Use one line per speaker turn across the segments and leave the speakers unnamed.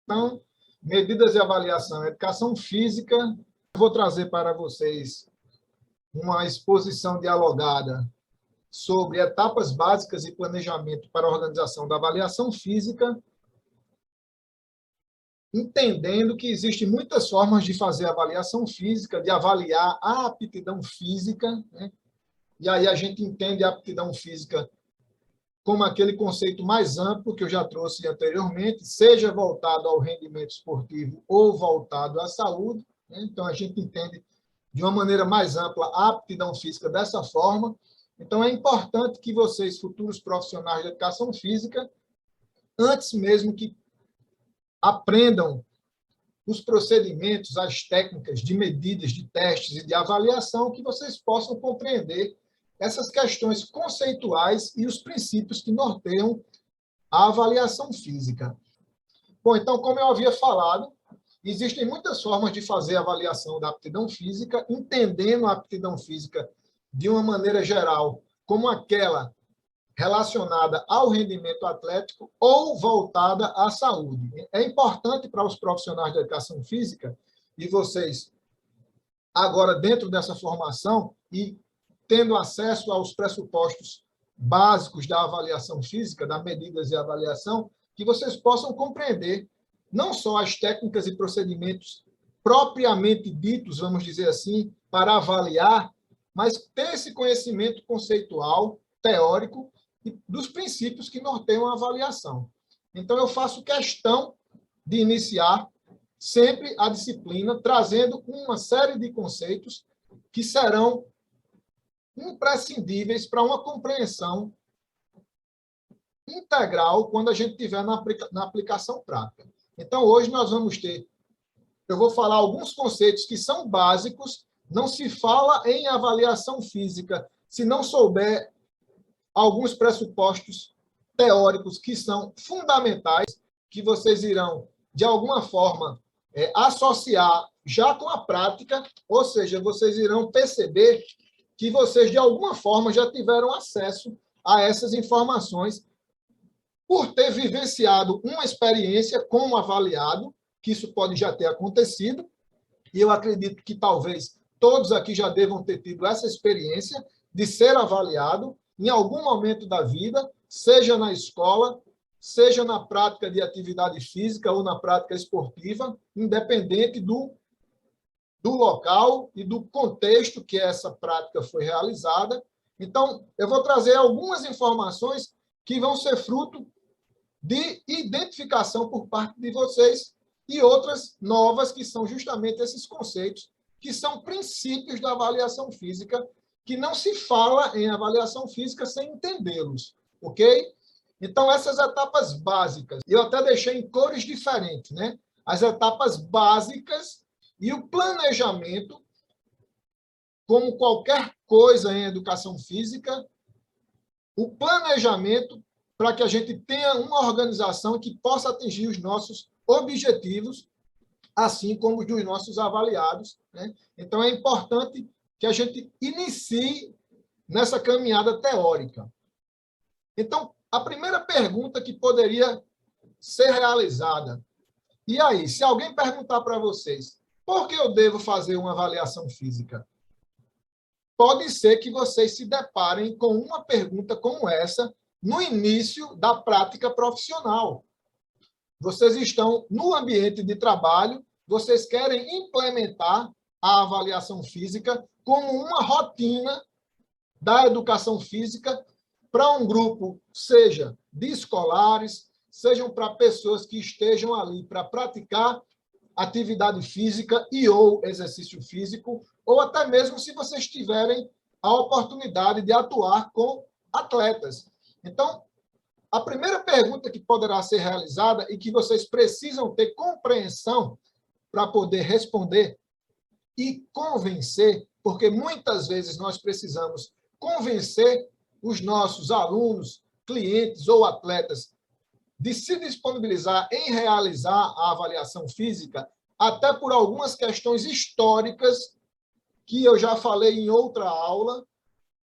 Então, medidas de avaliação, educação física. Vou trazer para vocês uma exposição dialogada sobre etapas básicas e planejamento para a organização da avaliação física, entendendo que existem muitas formas de fazer avaliação física, de avaliar a aptidão física, né? E aí a gente entende a aptidão física como aquele conceito mais amplo que eu já trouxe anteriormente, seja voltado ao rendimento esportivo ou voltado à saúde, né? Então, a gente entende de uma maneira mais ampla a aptidão física dessa forma. Então, é importante que vocês, futuros profissionais de educação física, antes mesmo que aprendam os procedimentos, as técnicas de medidas, de testes e de avaliação, que vocês possam compreender essas questões conceituais e os princípios que norteiam a avaliação física. Bom, então, como eu havia falado, existem muitas formas de fazer a avaliação da aptidão física, entendendo a aptidão física de uma maneira geral, como aquela relacionada ao rendimento atlético ou voltada à saúde. É importante para os profissionais de educação física, e vocês, agora dentro dessa formação e tendo acesso aos pressupostos básicos da avaliação física, das medidas de avaliação, que vocês possam compreender não só as técnicas e procedimentos propriamente ditos, vamos dizer assim, para avaliar, mas ter esse conhecimento conceitual, teórico, e dos princípios que norteiam a avaliação. Então, eu faço questão de iniciar sempre a disciplina trazendo uma série de conceitos que serão imprescindíveis para uma compreensão integral quando a gente estiver na aplicação prática. Então, hoje nós vamos ter, eu vou falar alguns conceitos que são básicos, não se fala em avaliação física se não souber alguns pressupostos teóricos que são fundamentais, que vocês irão, de alguma forma, associar já com a prática, ou seja, vocês irão perceber que vocês, de alguma forma, já tiveram acesso a essas informações por ter vivenciado uma experiência como avaliado, que isso pode já ter acontecido, e eu acredito que talvez todos aqui já devam ter tido essa experiência de ser avaliado em algum momento da vida, seja na escola, seja na prática de atividade física ou na prática esportiva, independente do local e do contexto que essa prática foi realizada. Então, eu vou trazer algumas informações que vão ser fruto de identificação por parte de vocês e outras novas, que são justamente esses conceitos, que são princípios da avaliação física, que não se fala em avaliação física sem entendê-los, ok? Então, essas etapas básicas, eu até deixei em cores diferentes, né? As etapas básicas e o planejamento, como qualquer coisa em educação física, o planejamento para que a gente tenha uma organização que possa atingir os nossos objetivos, assim como os dos nossos avaliados, né? Então, é importante que a gente inicie nessa caminhada teórica. Então, a primeira pergunta que poderia ser realizada, e aí, se alguém perguntar para vocês, por que eu devo fazer uma avaliação física? Pode ser que vocês se deparem com uma pergunta como essa no início da prática profissional. Vocês estão no ambiente de trabalho, vocês querem implementar a avaliação física como uma rotina da educação física para um grupo, seja de escolares, sejam para pessoas que estejam ali para praticar atividade física e ou exercício físico, ou até mesmo se vocês tiverem a oportunidade de atuar com atletas. Então, a primeira pergunta que poderá ser realizada e que vocês precisam ter compreensão para poder responder e convencer, porque muitas vezes nós precisamos convencer os nossos alunos, clientes ou atletas de se disponibilizar em realizar a avaliação física, até por algumas questões históricas que eu já falei em outra aula,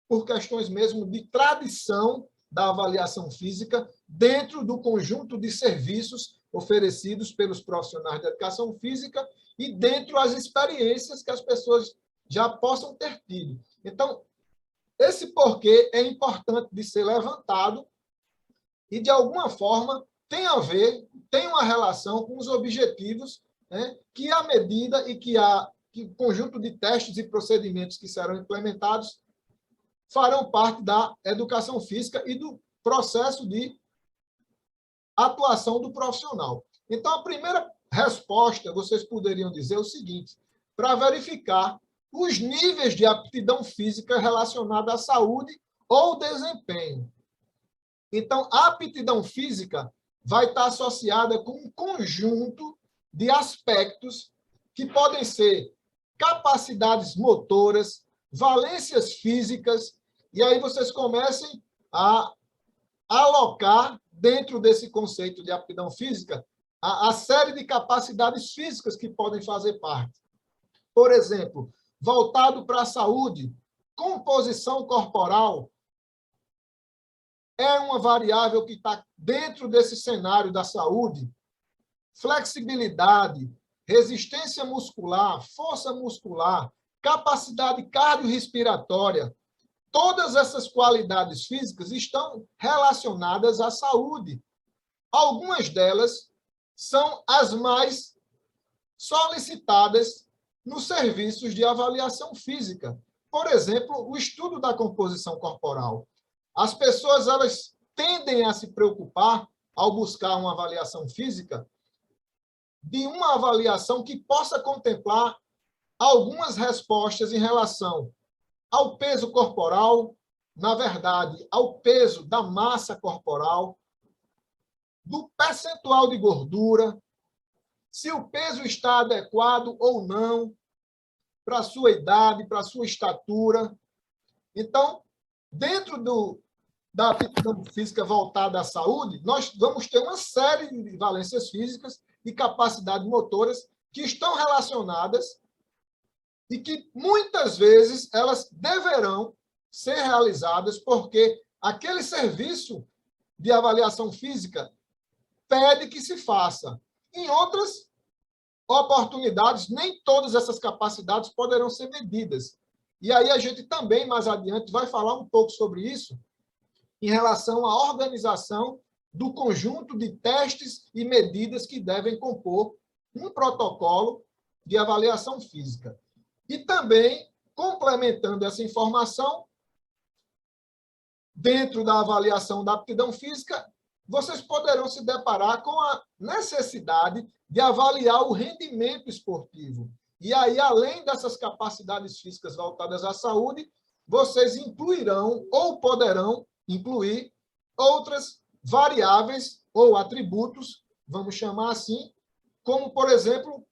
por questões mesmo de tradição da avaliação física dentro do conjunto de serviços oferecidos pelos profissionais de educação física e dentro das experiências que as pessoas já possam ter tido. Então, esse porquê é importante de ser levantado e, de alguma forma, tem a ver, tem uma relação com os objetivos, né, que a medida e que o conjunto de testes e procedimentos que serão implementados farão parte da educação física e do processo de atuação do profissional. Então, a primeira resposta, vocês poderiam dizer o seguinte, para verificar os níveis de aptidão física relacionada à saúde ou desempenho. Então, a aptidão física vai estar associada com um conjunto de aspectos que podem ser capacidades motoras, valências físicas, e aí vocês comecem a alocar, dentro desse conceito de aptidão física, a série de capacidades físicas que podem fazer parte. Por exemplo, voltado para a saúde, composição corporal é uma variável que está dentro desse cenário da saúde. Flexibilidade, resistência muscular, força muscular, capacidade cardiorrespiratória, todas essas qualidades físicas estão relacionadas à saúde. Algumas delas são as mais solicitadas nos serviços de avaliação física. Por exemplo, o estudo da composição corporal. As pessoas elas tendem a se preocupar, ao buscar uma avaliação física, de uma avaliação que possa contemplar algumas respostas em relação ao peso corporal, na verdade, ao peso da massa corporal, do percentual de gordura, se o peso está adequado ou não para a sua idade, para a sua estatura. Então, dentro da aptidão física voltada à saúde, nós vamos ter uma série de valências físicas e capacidades motoras que estão relacionadas e que, muitas vezes, elas deverão ser realizadas porque aquele serviço de avaliação física pede que se faça. Em outras oportunidades, nem todas essas capacidades poderão ser medidas. E aí a gente também, mais adiante, vai falar um pouco sobre isso em relação à organização do conjunto de testes e medidas que devem compor um protocolo de avaliação física. E também, complementando essa informação, dentro da avaliação da aptidão física, vocês poderão se deparar com a necessidade de avaliar o rendimento esportivo. E aí, além dessas capacidades físicas voltadas à saúde, vocês incluirão ou poderão incluir outras variáveis ou atributos, vamos chamar assim, como, por exemplo,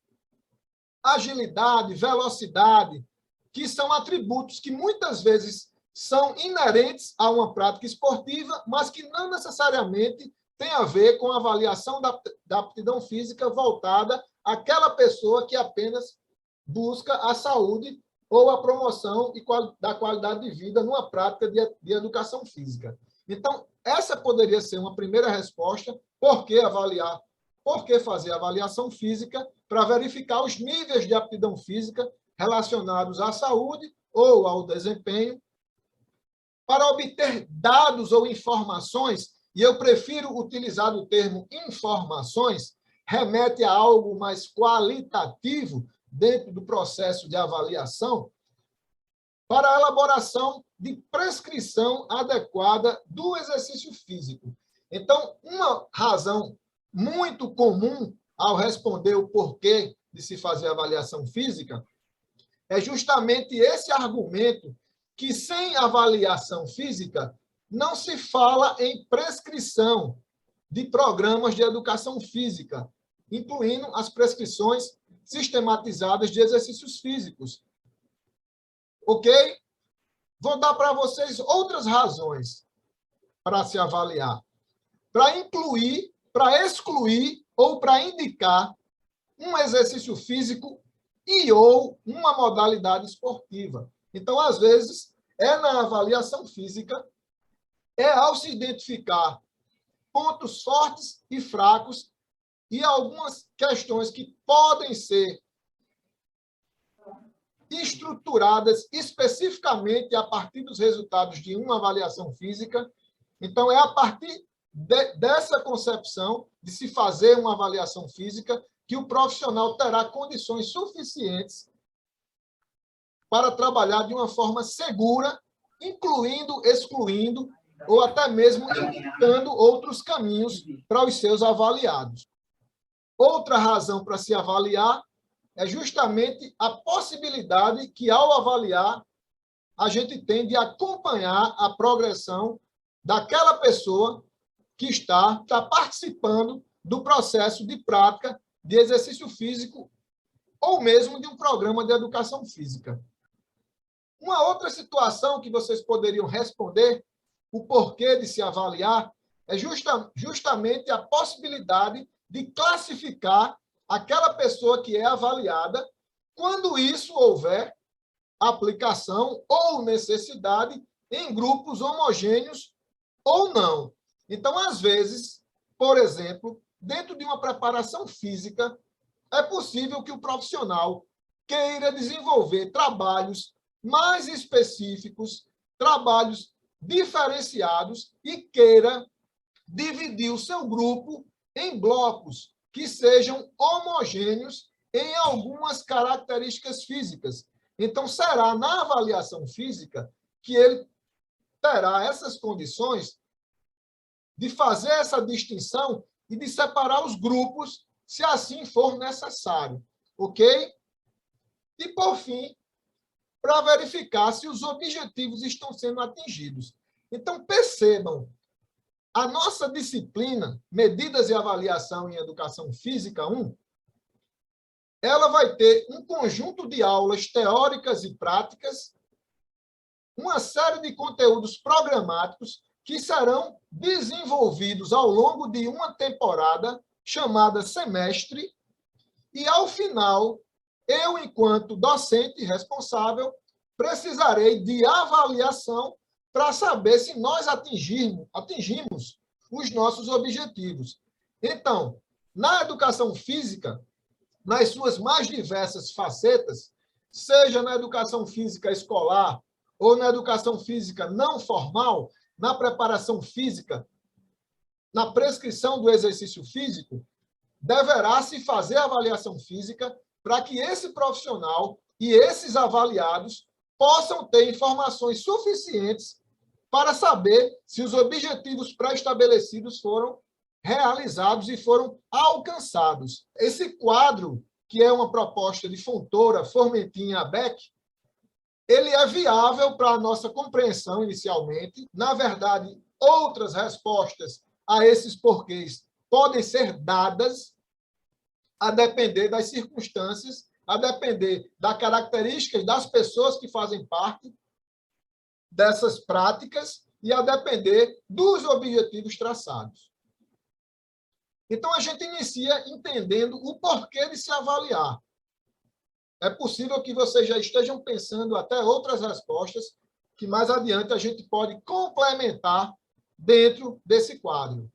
agilidade, velocidade, que são atributos que muitas vezes são inerentes a uma prática esportiva, mas que não necessariamente tem a ver com a avaliação da aptidão física voltada àquela pessoa que apenas busca a saúde ou a promoção da qualidade de vida numa prática de educação física. Então, essa poderia ser uma primeira resposta, por que avaliar, por que fazer avaliação física, para verificar os níveis de aptidão física relacionados à saúde ou ao desempenho, para obter dados ou informações, e eu prefiro utilizar o termo informações, remete a algo mais qualitativo dentro do processo de avaliação, para a elaboração de prescrição adequada do exercício físico. Então, uma razão muito comum ao responder o porquê de se fazer avaliação física é justamente esse argumento que, sem avaliação física, não se fala em prescrição de programas de educação física, incluindo as prescrições sistematizadas de exercícios físicos. Ok? Vou dar para vocês outras razões para se avaliar. Para incluir, para excluir ou para indicar um exercício físico e ou uma modalidade esportiva. Então, às vezes, é na avaliação física é ao se identificar pontos fortes e fracos e algumas questões que podem ser estruturadas especificamente a partir dos resultados de uma avaliação física. Então, é a partir dessa concepção de se fazer uma avaliação física que o profissional terá condições suficientes para trabalhar de uma forma segura, incluindo, excluindo ou até mesmo indicando outros caminhos para os seus avaliados. Outra razão para se avaliar é justamente a possibilidade que, ao avaliar, a gente tem de acompanhar a progressão daquela pessoa que está participando do processo de prática de exercício físico ou mesmo de um programa de educação física. Uma outra situação que vocês poderiam responder o porquê de se avaliar é justamente a possibilidade de classificar aquela pessoa que é avaliada quando isso houver aplicação ou necessidade em grupos homogêneos ou não. Então, às vezes, por exemplo, dentro de uma preparação física, é possível que o profissional queira desenvolver trabalhos mais específicos, trabalhos diferenciados e queira dividir o seu grupo em blocos que sejam homogêneos em algumas características físicas. Então, será na avaliação física que ele terá essas condições de fazer essa distinção e de separar os grupos, se assim for necessário. Ok? E, por fim, para verificar se os objetivos estão sendo atingidos. Então, percebam, a nossa disciplina, Medidas e Avaliação em Educação Física 1, ela vai ter um conjunto de aulas teóricas e práticas, uma série de conteúdos programáticos que serão desenvolvidos ao longo de uma temporada chamada semestre, e, ao final, eu, enquanto docente responsável, precisarei de avaliação para saber se nós atingimos os nossos objetivos. Então, na educação física, nas suas mais diversas facetas, seja na educação física escolar ou na educação física não formal, na preparação física, na prescrição do exercício físico, deverá se fazer avaliação física para que esse profissional e esses avaliados possam ter informações suficientes para saber se os objetivos pré-estabelecidos foram realizados e foram alcançados. Esse quadro, que é uma proposta de Fontoura, Formentin e Abeck, ele é viável para a nossa compreensão inicialmente. Na verdade, outras respostas a esses porquês podem ser dadas a depender das circunstâncias, a depender das características das pessoas que fazem parte dessas práticas e a depender dos objetivos traçados. Então, a gente inicia entendendo o porquê de se avaliar. É possível que vocês já estejam pensando até outras respostas que mais adiante a gente pode complementar dentro desse quadro.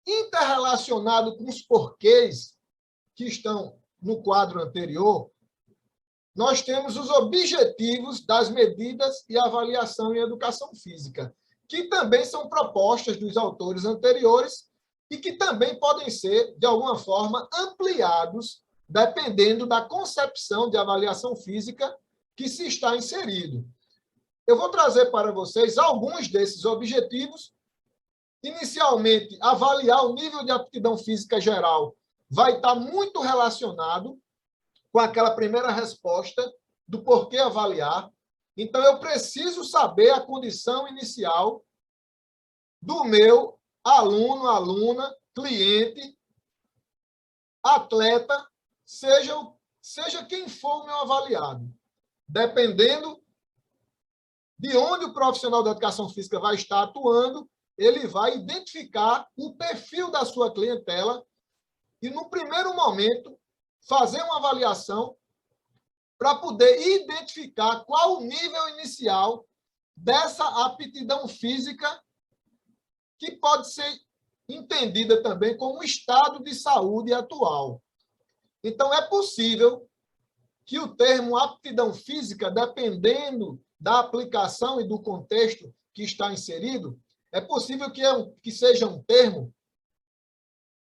Interrelacionado com os porquês que estão no quadro anterior, nós temos os objetivos das medidas e avaliação em educação física, que também são propostas dos autores anteriores e que também podem ser, de alguma forma, ampliados, dependendo da concepção de avaliação física que se está inserido. Eu vou trazer para vocês alguns desses objetivos. Inicialmente, avaliar o nível de aptidão física geral vai estar muito relacionado com aquela primeira resposta do porquê avaliar. Então, eu preciso saber a condição inicial do meu aluno, aluna, cliente, atleta, seja quem for o meu avaliado. Dependendo de onde o profissional da educação física vai estar atuando, ele vai identificar o perfil da sua clientela e, no primeiro momento, fazer uma avaliação para poder identificar qual o nível inicial dessa aptidão física, que pode ser entendida também como estado de saúde atual. Então, é possível que o termo aptidão física, dependendo da aplicação e do contexto que está inserido, é possível que seja um termo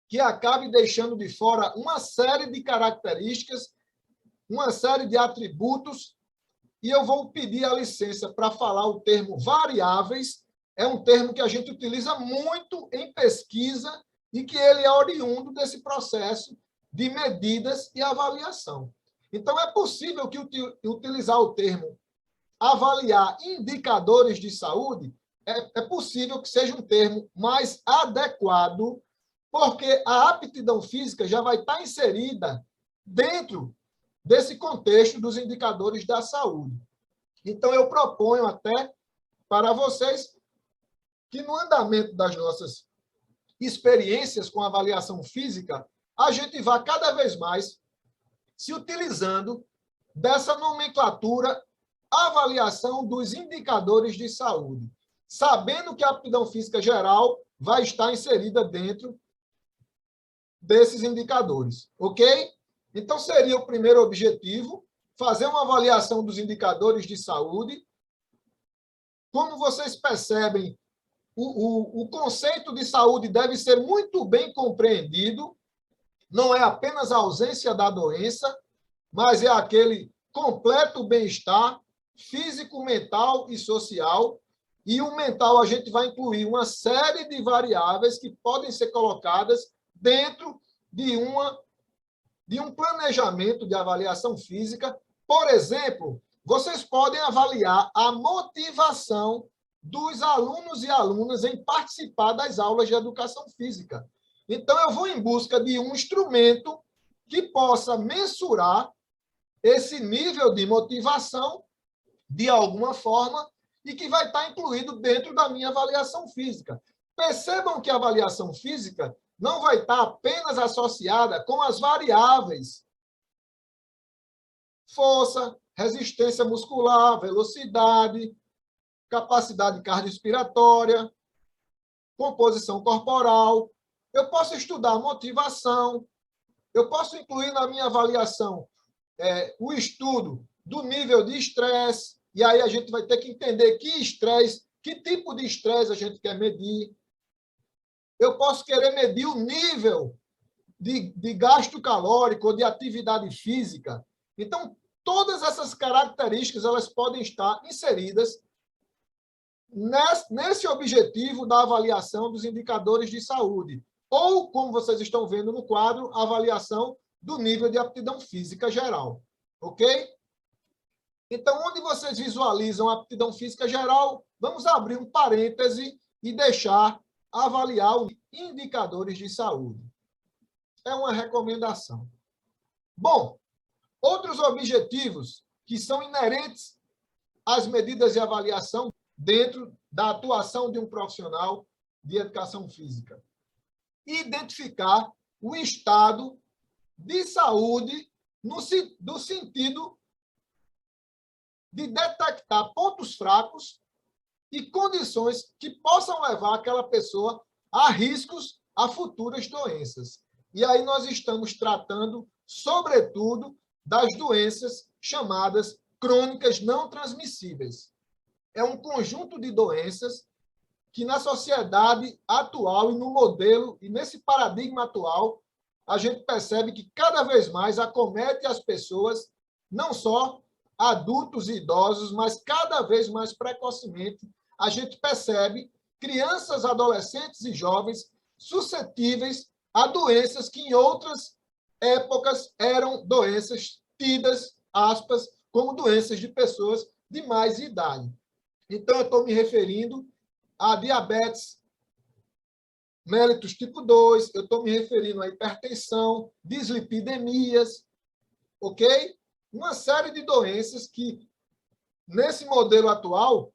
que acabe deixando de fora uma série de características, uma série de atributos, e eu vou pedir a licença para falar o termo variáveis. É um termo que a gente utiliza muito em pesquisa e que ele é oriundo desse processo de medidas e avaliação. Então, é possível que utilizar o termo avaliar indicadores de saúde, é possível que seja um termo mais adequado, porque a aptidão física já vai estar inserida dentro desse contexto dos indicadores da saúde. Então, eu proponho até para vocês que, no andamento das nossas experiências com avaliação física, a gente vá cada vez mais se utilizando dessa nomenclatura avaliação dos indicadores de saúde, sabendo que a aptidão física geral vai estar inserida dentro desses indicadores, ok? Então, seria o primeiro objetivo, fazer uma avaliação dos indicadores de saúde. Como vocês percebem, o conceito de saúde deve ser muito bem compreendido, não é apenas a ausência da doença, mas é aquele completo bem-estar físico, mental e social. E o mental a gente vai incluir uma série de variáveis que podem ser colocadas dentro de um planejamento de avaliação física. Por exemplo, vocês podem avaliar a motivação dos alunos e alunas em participar das aulas de educação física. Então, eu vou em busca de um instrumento que possa mensurar esse nível de motivação de alguma forma e que vai estar incluído dentro da minha avaliação física. Percebam que a avaliação física não vai estar apenas associada com as variáveis força, resistência muscular, velocidade, capacidade cardiorrespiratória, composição corporal. Eu posso estudar motivação, eu posso incluir na minha avaliação o estudo do nível de estresse, e aí a gente vai ter que entender que estresse, que tipo de estresse a gente quer medir. Eu posso querer medir o nível de gasto calórico ou de atividade física. Então, todas essas características elas podem estar inseridas nesse objetivo da avaliação dos indicadores de saúde. Ou, como vocês estão vendo no quadro, a avaliação do nível de aptidão física geral. Ok? Então, onde vocês visualizam a aptidão física geral, vamos abrir um parêntese e deixar avaliar os indicadores de saúde. É uma recomendação. Bom, outros objetivos que são inerentes às medidas de avaliação dentro da atuação de um profissional de educação física. Identificar o estado de saúde no sentido de detectar pontos fracos e condições que possam levar aquela pessoa a riscos a futuras doenças. E aí nós estamos tratando, sobretudo, das doenças chamadas crônicas não transmissíveis. É um conjunto de doenças que na sociedade atual e no modelo e nesse paradigma atual, a gente percebe que cada vez mais acomete as pessoas, não só adultos e idosos, mas cada vez mais precocemente, a gente percebe crianças, adolescentes e jovens suscetíveis a doenças que em outras épocas eram doenças tidas, aspas, como doenças de pessoas de mais idade. Então, eu estou me referindo a diabetes mellitus tipo 2, eu estou me referindo à hipertensão, dislipidemias, ok? Uma série de doenças que, nesse modelo atual,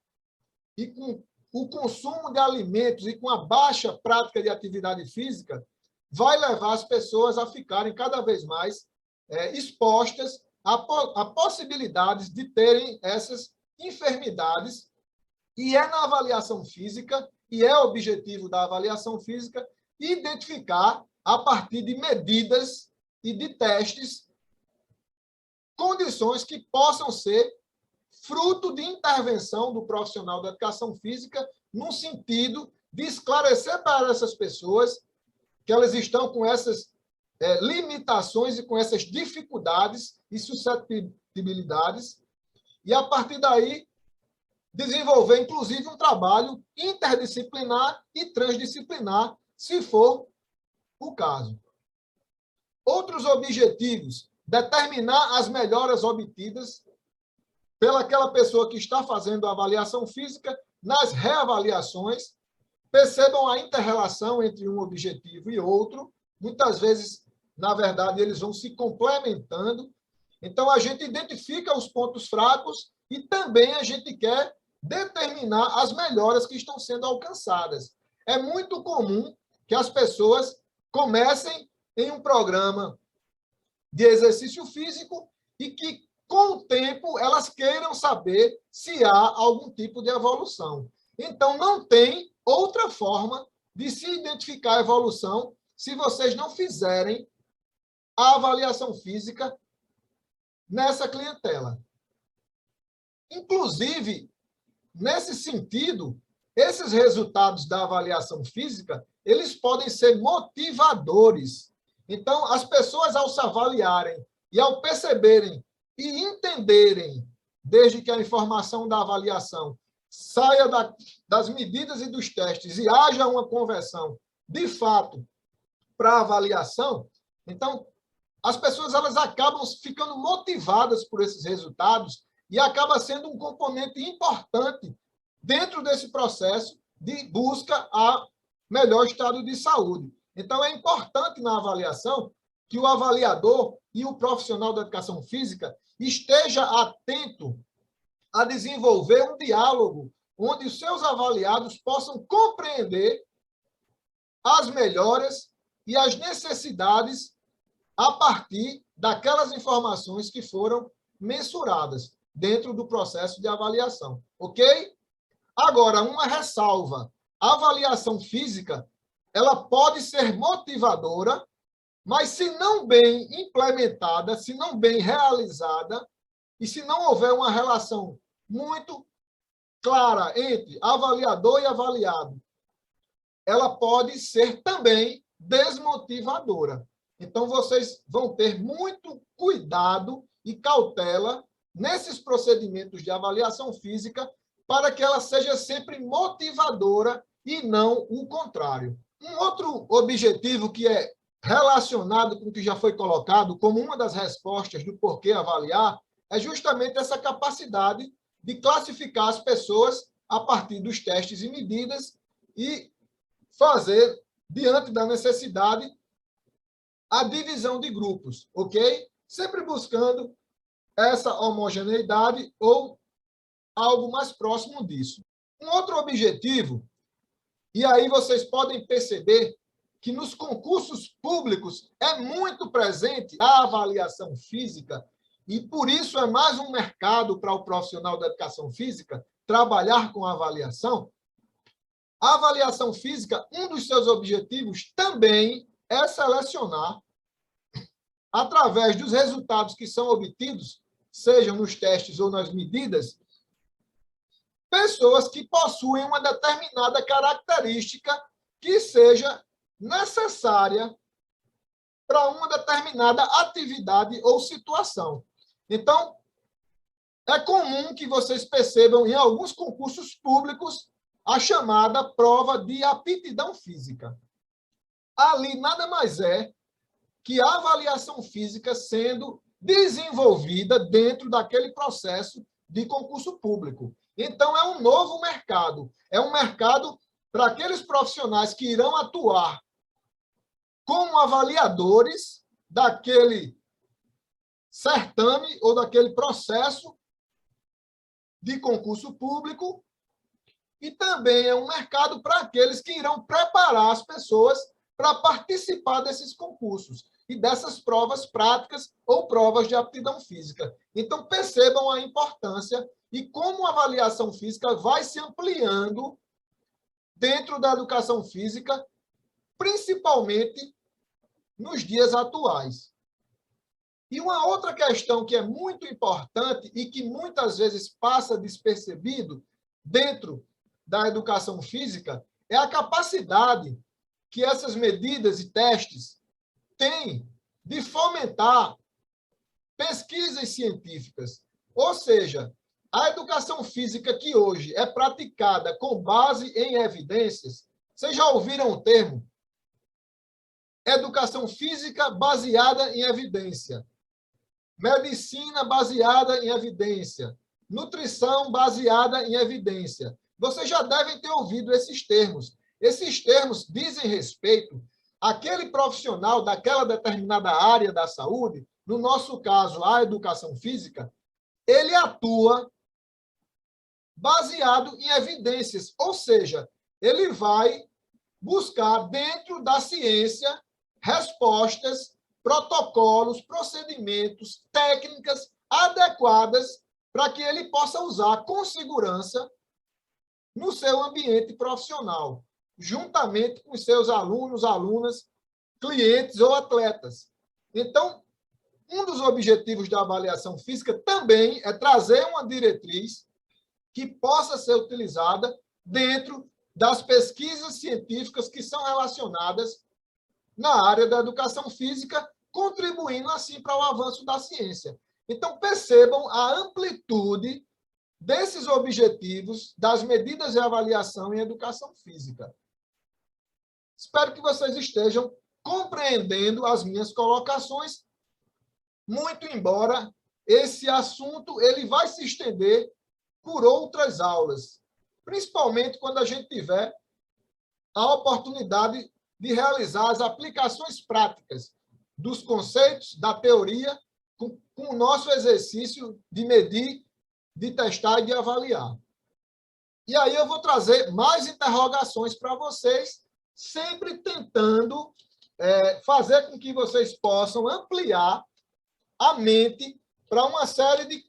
e com o consumo de alimentos e com a baixa prática de atividade física, vai levar as pessoas a ficarem cada vez mais expostas a possibilidade de terem essas enfermidades, e é na avaliação física, e é objetivo da avaliação física, identificar, a partir de medidas e de testes, condições que possam ser fruto de intervenção do profissional da educação física, no sentido de esclarecer para essas pessoas que elas estão com essas limitações e com essas dificuldades e suscetibilidades, e, a partir daí, desenvolver, inclusive, um trabalho interdisciplinar e transdisciplinar, se for o caso. Outros objetivos: determinar as melhoras obtidas pelaquela pessoa que está fazendo a avaliação física nas reavaliações. Percebam a inter-relação entre um objetivo e outro. Muitas vezes, na verdade, eles vão se complementando. Então, a gente identifica os pontos fracos e também a gente quer determinar as melhoras que estão sendo alcançadas. É muito comum que as pessoas comecem em um programa de exercício físico e que, com o tempo, elas queiram saber se há algum tipo de evolução. Então, não tem outra forma de se identificar a evolução se vocês não fizerem a avaliação física nessa clientela. Inclusive, nesse sentido, esses resultados da avaliação física, eles podem ser motivadores. Então, as pessoas, ao se avaliarem e ao perceberem e entenderem, desde que a informação da avaliação saia das medidas e dos testes e haja uma conversão, de fato, para a avaliação, então, as pessoas elas acabam ficando motivadas por esses resultados e acaba sendo um componente importante dentro desse processo de busca a melhor estado de saúde. Então, é importante na avaliação que o avaliador e o profissional da educação física esteja atento a desenvolver um diálogo onde os seus avaliados possam compreender as melhoras e as necessidades a partir daquelas informações que foram mensuradas dentro do processo de avaliação. Ok? Agora, uma ressalva. A avaliação física, ela pode ser motivadora, mas se não bem implementada, se não bem realizada, e se não houver uma relação muito clara entre avaliador e avaliado, ela pode ser também desmotivadora. Então, vocês vão ter muito cuidado e cautela nesses procedimentos de avaliação física para que ela seja sempre motivadora e não o contrário. Um outro objetivo que é relacionado com o que já foi colocado como uma das respostas do porquê avaliar é justamente essa capacidade de classificar as pessoas a partir dos testes e medidas e fazer, diante da necessidade, a divisão de grupos, ok? Sempre buscando essa homogeneidade ou algo mais próximo disso. Um outro objetivo, e aí vocês podem perceber que nos concursos públicos é muito presente a avaliação física, e por isso é mais um mercado para o profissional da educação física trabalhar com avaliação. A avaliação física, um dos seus objetivos também é selecionar, através dos resultados que são obtidos, sejam nos testes ou nas medidas, pessoas que possuem uma determinada característica que seja necessária para uma determinada atividade ou situação. Então, é comum que vocês percebam em alguns concursos públicos a chamada prova de aptidão física. Ali nada mais é que a avaliação física sendo desenvolvida dentro daquele processo de concurso público. Então, é um novo mercado. É um mercado para aqueles profissionais que irão atuar como avaliadores daquele certame ou daquele processo de concurso público, e também é um mercado para aqueles que irão preparar as pessoas para participar desses concursos. e dessas provas práticas ou provas de aptidão física. Então, percebam a importância e como a avaliação física vai se ampliando dentro da educação física, principalmente nos dias atuais. E uma outra questão que é muito importante e que muitas vezes passa despercebido dentro da educação física é a capacidade que essas medidas e testes têm de fomentar pesquisas científicas. Ou seja, a educação física que hoje é praticada com base em evidências, vocês já ouviram o termo? Educação física baseada em evidência. Medicina baseada em evidência. Nutrição baseada em evidência. Vocês já devem ter ouvido esses termos. Esses termos dizem respeito àquele profissional daquela determinada área da saúde, no nosso caso, a educação física, ele atua baseado em evidências, ou seja, ele vai buscar dentro da ciência respostas, protocolos, procedimentos, técnicas adequadas para que ele possa usar com segurança no seu ambiente profissional, juntamente com seus alunos, alunas, clientes ou atletas. Então, um dos objetivos da avaliação física também é trazer uma diretriz que possa ser utilizada dentro das pesquisas científicas que são relacionadas na área da educação física, contribuindo assim para o avanço da ciência. Então, percebam a amplitude desses objetivos das medidas de avaliação em educação física. Espero que vocês estejam compreendendo as minhas colocações, muito embora esse assunto ele vai se estender por outras aulas, principalmente quando a gente tiver a oportunidade de realizar as aplicações práticas dos conceitos da teoria com o nosso exercício de medir, de testar e de avaliar. E aí eu vou trazer mais interrogações para vocês, sempre tentando fazer com que vocês possam ampliar a mente para uma série de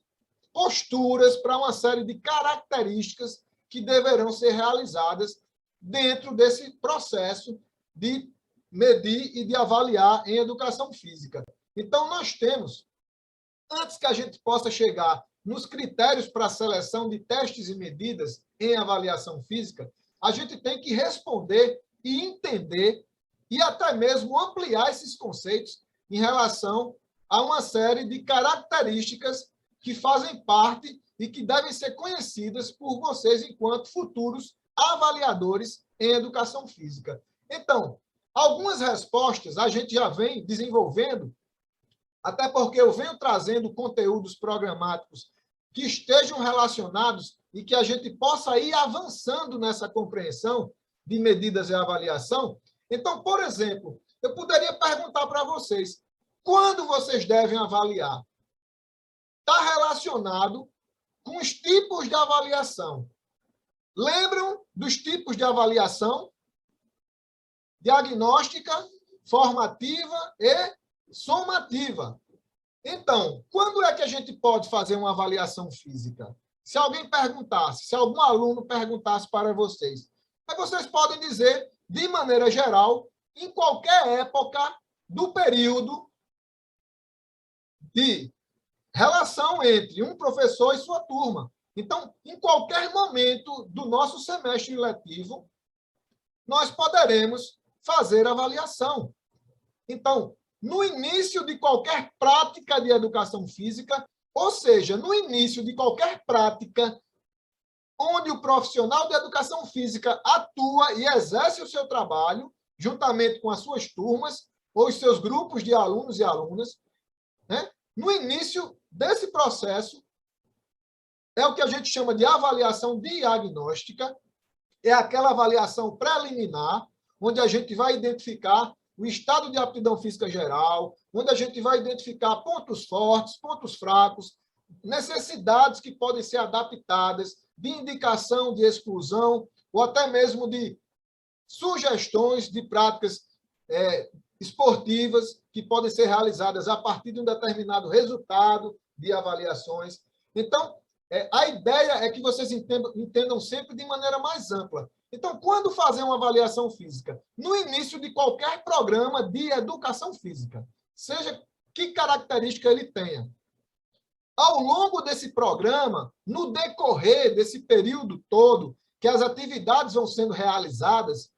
posturas, para uma série de características que deverão ser realizadas dentro desse processo de medir e de avaliar em educação física. Então, nós temos, antes que a gente possa chegar nos critérios para a seleção de testes e medidas em avaliação física, a gente tem que responder e entender e até mesmo ampliar esses conceitos em relação a uma série de características que fazem parte e que devem ser conhecidas por vocês enquanto futuros avaliadores em educação física. Então, algumas respostas a gente já vem desenvolvendo, até porque eu venho trazendo conteúdos programáticos que estejam relacionados e que a gente possa ir avançando nessa compreensão de medidas e avaliação. Então, por exemplo, eu poderia perguntar para vocês, quando vocês devem avaliar? Está relacionado com os tipos de avaliação. Lembram dos tipos de avaliação? Diagnóstica, formativa e somativa. Então, quando é que a gente pode fazer uma avaliação física? Se alguém perguntasse, se algum aluno perguntasse para vocês, aí vocês podem dizer, de maneira geral, em qualquer época do período de relação entre um professor e sua turma. Então, em qualquer momento do nosso semestre letivo, nós poderemos fazer avaliação. Então, no início de qualquer prática de educação física, ou seja, no início de qualquer prática onde o profissional de educação física atua e exerce o seu trabalho, juntamente com as suas turmas ou os seus grupos de alunos e alunas, né? No início desse processo, é o que a gente chama de avaliação diagnóstica, é aquela avaliação preliminar, onde a gente vai identificar o estado de aptidão física geral, onde a gente vai identificar pontos fortes, pontos fracos, necessidades que podem ser adaptadas, de indicação de exclusão, ou até mesmo de sugestões de práticas esportivas que podem ser realizadas a partir de um determinado resultado de avaliações. Então, a ideia é que vocês entendam sempre de maneira mais ampla. Então, quando fazer uma avaliação física? No início de qualquer programa de educação física, seja que característica ele tenha. Ao longo desse programa, no decorrer desse período todo, que as atividades vão sendo realizadas,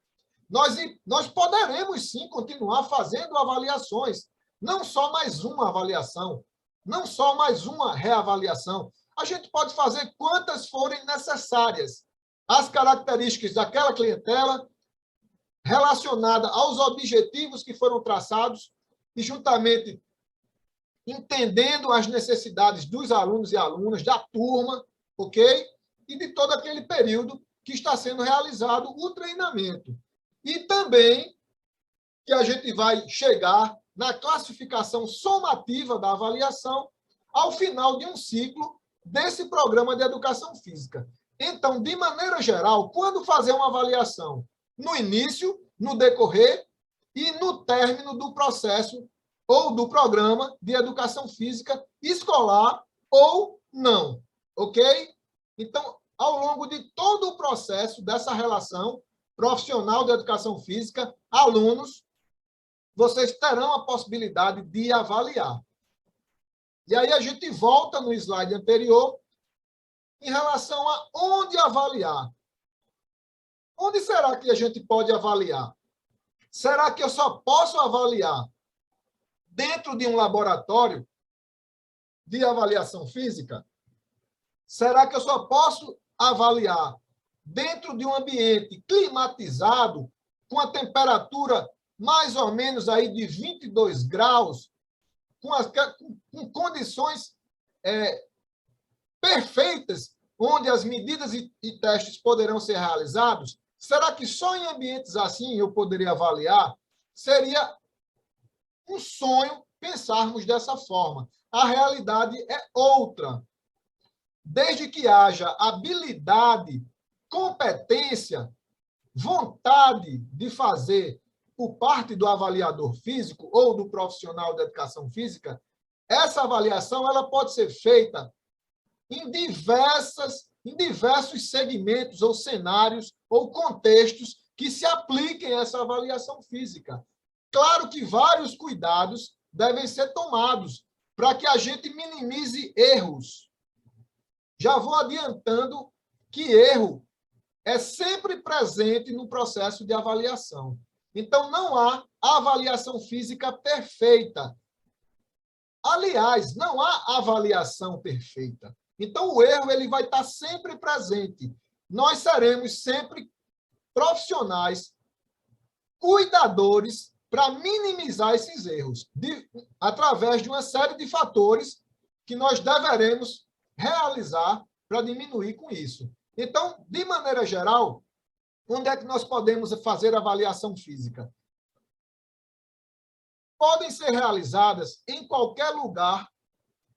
nós poderemos sim continuar fazendo avaliações, não só mais uma avaliação, não só mais uma reavaliação. A gente pode fazer quantas forem necessárias. As características daquela clientela relacionada aos objetivos que foram traçados e juntamente entendendo as necessidades dos alunos e alunas, da turma, ok? E de todo aquele período que está sendo realizado o treinamento. E também que a gente vai chegar na classificação somativa da avaliação ao final de um ciclo desse programa de educação física. Então, de maneira geral, quando fazer uma avaliação? No início, no decorrer e no término do processo ou do programa de educação física escolar ou não, ok? Então, ao longo de todo o processo dessa relação profissional de educação física, alunos, vocês terão a possibilidade de avaliar. E aí a gente volta no slide anterior em relação a onde avaliar. Onde será que a gente pode avaliar? Será que eu só posso avaliar dentro de um laboratório de avaliação física? Será que eu só posso avaliar dentro de um ambiente climatizado, com a temperatura mais ou menos aí de 22 graus, com condições perfeitas, onde as medidas e testes poderão ser realizados? Será que só em ambientes assim eu poderia avaliar? Seria um sonho pensarmos dessa forma. A realidade é outra. Desde que haja habilidade, competência, vontade de fazer por parte do avaliador físico ou do profissional da educação física, essa avaliação ela pode ser feita em diversos segmentos ou cenários ou contextos que se apliquem a essa avaliação física. Claro que vários cuidados devem ser tomados para que a gente minimize erros. Já vou adiantando que erro é sempre presente no processo de avaliação. Então, não há avaliação física perfeita. Aliás, não há avaliação perfeita. Então, o erro ele vai estar sempre presente. Nós seremos sempre profissionais, cuidadores, para minimizar esses erros, através de uma série de fatores que nós deveremos realizar para diminuir com isso. Então, de maneira geral, onde é que nós podemos fazer avaliação física? Podem ser realizadas em qualquer lugar,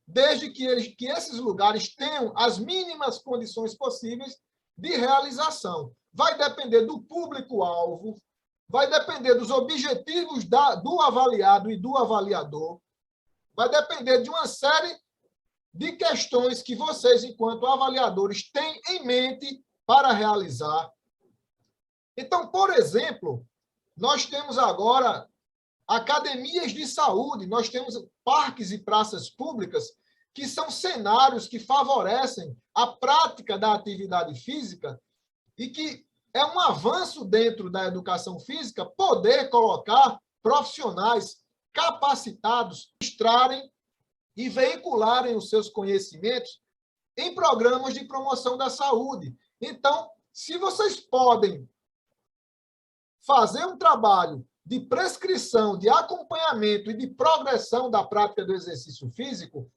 desde que esses lugares tenham as mínimas condições possíveis de realização. Vai depender do público-alvo, vai depender dos objetivos do avaliado e do avaliador, vai depender de uma série de questões que vocês, enquanto avaliadores, têm em mente para realizar. Então, por exemplo, nós temos agora academias de saúde, nós temos parques e praças públicas que são cenários que favorecem a prática da atividade física e que é um avanço dentro da educação física poder colocar profissionais capacitados, mostrarem e veicularem os seus conhecimentos em programas de promoção da saúde. Então, se vocês podem fazer um trabalho de prescrição, de acompanhamento e de progressão da prática do exercício físico,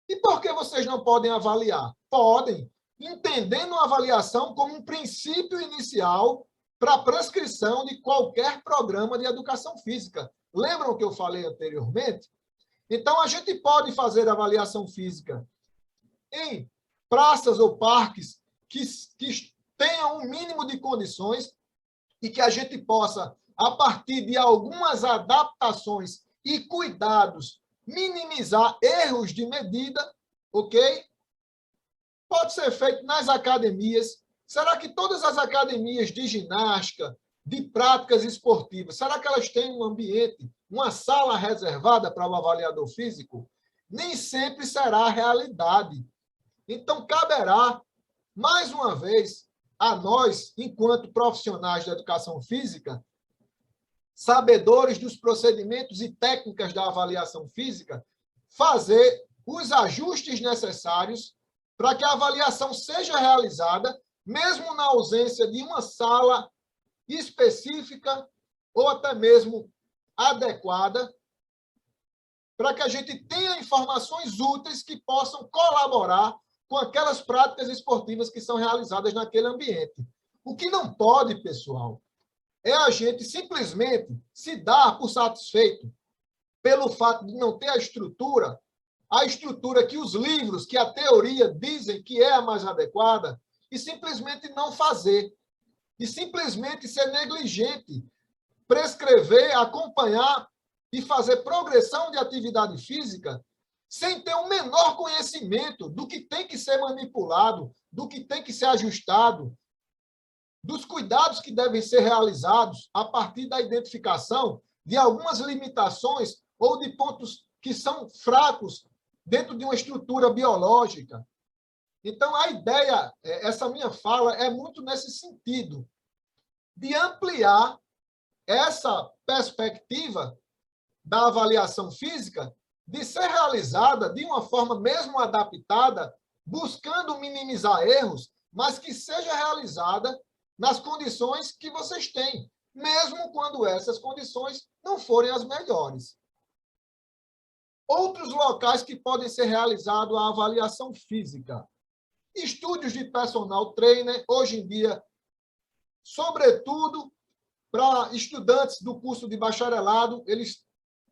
e por que vocês não podem avaliar? Podem, entendendo a avaliação como um princípio inicial para a prescrição de qualquer programa de educação física. Lembram o que eu falei anteriormente? Então, a gente pode fazer avaliação física em praças ou parques que tenham um mínimo de condições e que a gente possa a partir de algumas adaptações e cuidados, minimizar erros de medida, ok? Pode ser feito nas academias. Será que todas as academias de ginástica, de práticas esportivas, será que elas têm um ambiente, uma sala reservada para o avaliador físico? Nem sempre será a realidade. Então, caberá, mais uma vez, a nós, enquanto profissionais da educação física, sabedores dos procedimentos e técnicas da avaliação física, fazer os ajustes necessários para que a avaliação seja realizada, mesmo na ausência de uma sala específica ou até mesmo adequada, para que a gente tenha informações úteis que possam colaborar com aquelas práticas esportivas que são realizadas naquele ambiente. O que não pode, pessoal, é a gente simplesmente se dar por satisfeito pelo fato de não ter a estrutura que os livros, que a teoria dizem que é a mais adequada, e simplesmente não fazer. E simplesmente ser negligente, prescrever, acompanhar e fazer progressão de atividade física sem ter o menor conhecimento do que tem que ser manipulado, do que tem que ser ajustado, dos cuidados que devem ser realizados a partir da identificação de algumas limitações ou de pontos que são fracos dentro de uma estrutura biológica. Então, a ideia, essa minha fala, é muito nesse sentido, de ampliar essa perspectiva da avaliação física, de ser realizada de uma forma mesmo adaptada, buscando minimizar erros, mas que seja realizada nas condições que vocês têm, mesmo quando essas condições não forem as melhores. Outros locais que podem ser realizados a avaliação física. Estúdios de personal trainer, hoje em dia, sobretudo para estudantes do curso de bacharelado, eles